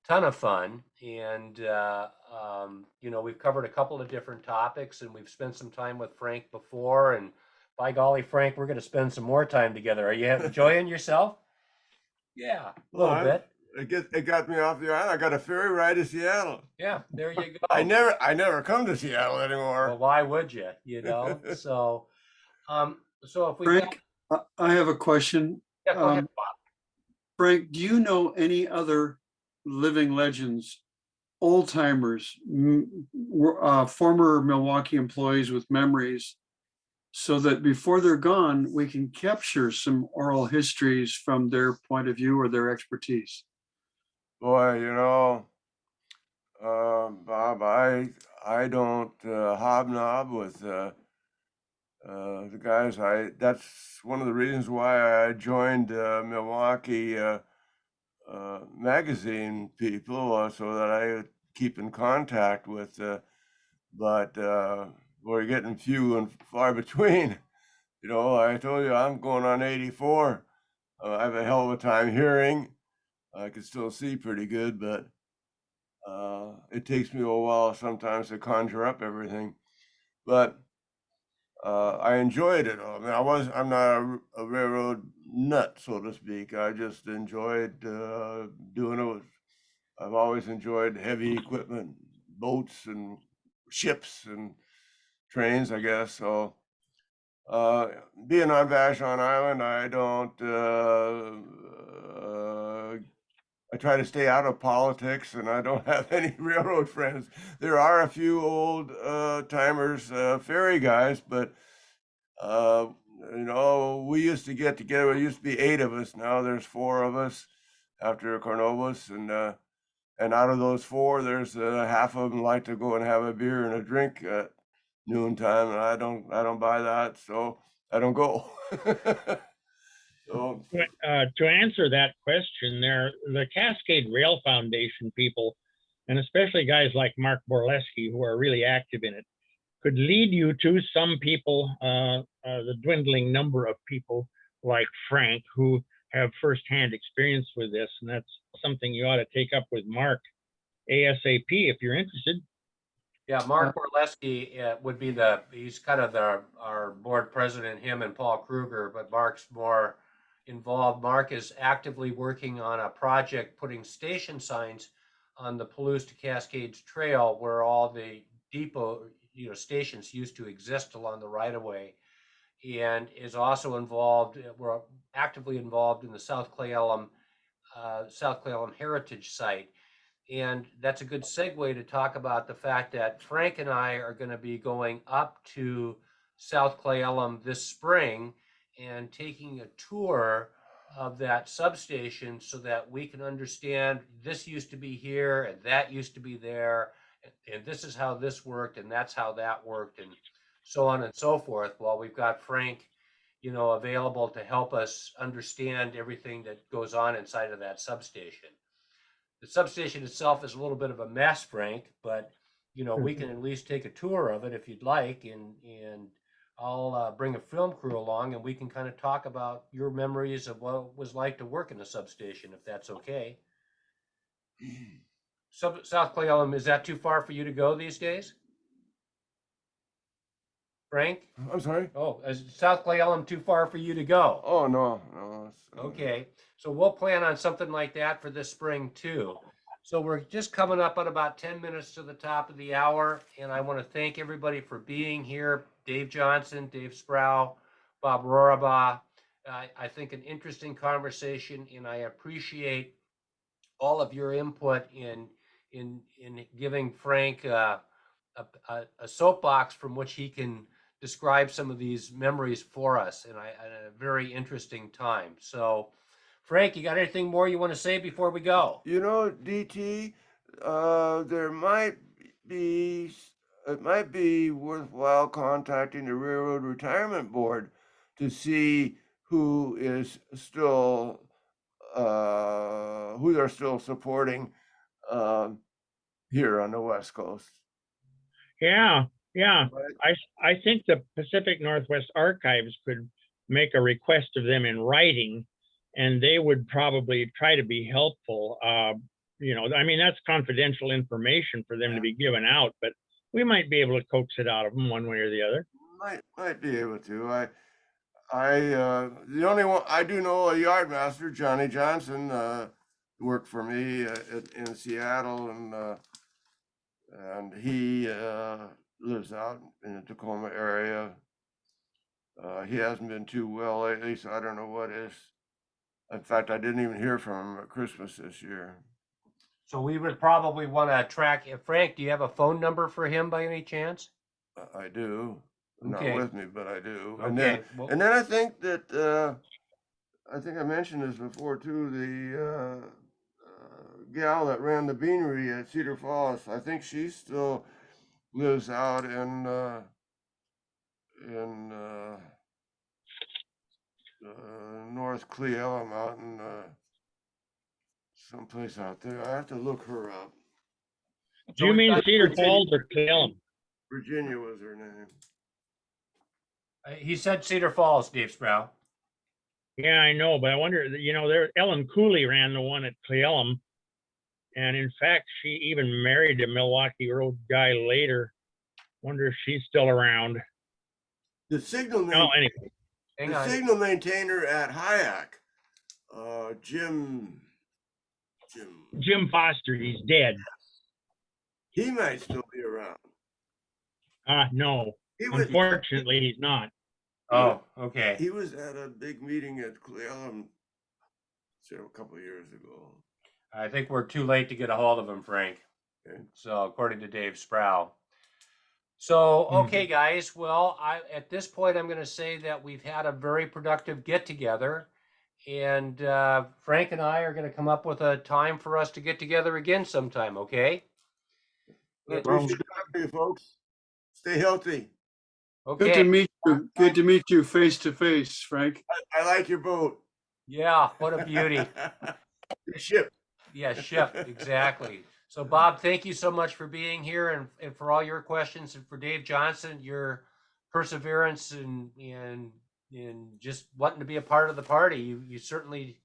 of fun, and you know, we've covered a couple of different topics, and we've spent some time with Frank before, and by golly, Frank, we're going to spend some more time together. Are you enjoying yourself? Yeah, a little bit. It got me off the island. I got a ferry ride to Seattle. Yeah, there you go. I never come to Seattle Well, anymore. why would you? You know, so if we got, Frank, I have a question. yeah, go ahead, Bob. Frank, do you know any other living legends, old timers, former Milwaukee employees with memories, so that before they're gone, we can capture some oral histories from their point of view or their expertise? Boy, Bob, I don't hobnob with the guys. That's one of the reasons why I joined Milwaukee magazine people, so that I would keep in contact with. But we're getting few and far between. You know, I told you I'm going on 84. I have a hell of a time hearing. I can still see pretty good, but it takes me a while sometimes to conjure up everything. But I enjoyed it. I mean, I'm not a railroad nut, so to speak. I just enjoyed doing it. I've always enjoyed heavy equipment, boats and ships and trains, I guess. So being on Vashon Island, I don't I try to stay out of politics, and I don't have any railroad friends. There are a few old timers, ferry guys, but we used to get together. There used to be 8 of us. Now there's 4 of us after Cornovus, and out of those 4, there's half of them like to go and have a beer and a drink at noontime, and I don't buy that, so I don't go. So To answer that question, the Cascade Rail Foundation people, and especially guys like Mark Borleski, who are really active in it, could lead you to some people, the dwindling number of people like Frank, who have firsthand experience with this, and that's something you ought to take up with Mark ASAP if you're interested. Yeah, Mark Borleski would be he's kind of our board president, him and Paul Kruger, but Mark's more involved. Mark is actively working on a project putting station signs on the Palouse to Cascades Trail, where all the depot, stations used to exist along the right of way, and is also involved. We're actively involved in the South Clay Elum Heritage Site. And that's a good segue to talk about the fact that Frank and I are going to be going up to South Clay Elum this spring and taking a tour of that substation so that we can understand this used to be here and that used to be there, and this is how this worked, and that's how that worked, and so on and so forth. Well, we've got Frank, available to help us understand everything that goes on inside of that substation. The substation itself is a little bit of a mess, Frank, but we can at least take a tour of it if you'd like, and I'll bring a film crew along, and we can kind of talk about your memories of what it was like to work in a substation, if that's okay. South Cle Elum, is that too far for you to go these days? Frank? I'm sorry? Oh, is South Cle Elum too far for you to go? Oh, no. Okay, so we'll plan on something like that for this spring too. So we're just coming up on about 10 minutes to the top of the hour, and I want to thank everybody for being here. Dave Johnson, Dave Sproul, Bob Rorabaugh. I think an interesting conversation, and I appreciate all of your input in giving Frank a soapbox from which he can describe some of these memories for us in a very interesting time. So, Frank, you got anything more you want to say before we go? DT, it might be worthwhile contacting the Railroad Retirement Board to see who is still, who they're still supporting here on the West Coast. Yeah. Right? I think the Pacific Northwest Archives could make a request of them in writing, and they would probably try to be helpful. I mean, that's confidential information for them to be given out, but we might be able to coax it out of them one way or the other. Might be able to. The only one I do know, a yard master, Johnny Johnson, worked for me in Seattle, and he lives out in the Tacoma area. He hasn't been too well lately, so I don't know what is. In fact, I didn't even hear from him at Christmas this year. So we would probably want to track. Frank, do you have a phone number for him by any chance? I do. Okay. Not with me, but I do. Okay. And then I think that I think I mentioned this before too. The gal that ran the beanery at Cedar Falls, I think she still lives out in North Cle Elum, out in someplace out there. I have to look her up. Do you mean Cedar Falls or Cle Elum? Virginia was her name. He said Cedar Falls, Dave Sproul. Yeah, I know, but I wonder, Ellen Cooley ran the one at Cle Elum. And in fact, she even married a Milwaukee Road guy later. Wonder if she's still around. The signal Anyway. signal maintainer at Hyack, Jim Foster, he's dead. He might still be around. No. Unfortunately, he's not. Oh, okay. He was at a big meeting at Cle Elum a couple of years ago. I think we're too late to get a hold of him, Frank. Okay. So according to Dave Sproul. So, okay, guys. Well, at this point, I'm going to say that we've had a very productive get together, and Frank and I are going to come up with a time for us to get together again sometime. Okay. I appreciate talking to you, folks. Stay healthy. Okay. Good to meet you. Good to meet you face to face, Frank. I like your boat. Yeah. What a beauty. The ship. Yeah, ship, exactly. So, Bob, thank you so much for being here and for all your questions, and for Dave Johnson, your perseverance and just wanting to be a part of the party. You certainly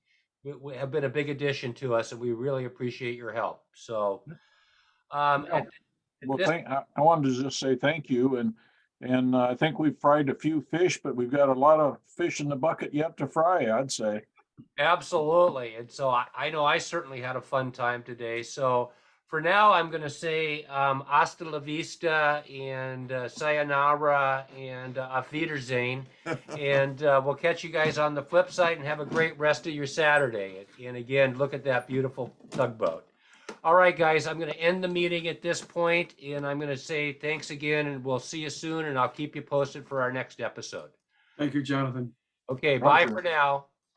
have been a big addition to us, and we really appreciate your help. So, I wanted to just say thank you, and I think we've fried a few fish, but we've got a lot of fish in the bucket yet to fry, I'd say. Absolutely. And so I know I certainly had a fun time today. So for now, I'm going to say hasta la vista and sayonara and auf Wiedersehen. And we'll catch you guys on the flip side, and have a great rest of your Saturday. And again, look at that beautiful tugboat. All right, guys, I'm going to end the meeting at this point, and I'm going to say thanks again, and we'll see you soon, and I'll keep you posted for our next episode. Thank you, Jonathan. Okay, bye Roger. for now.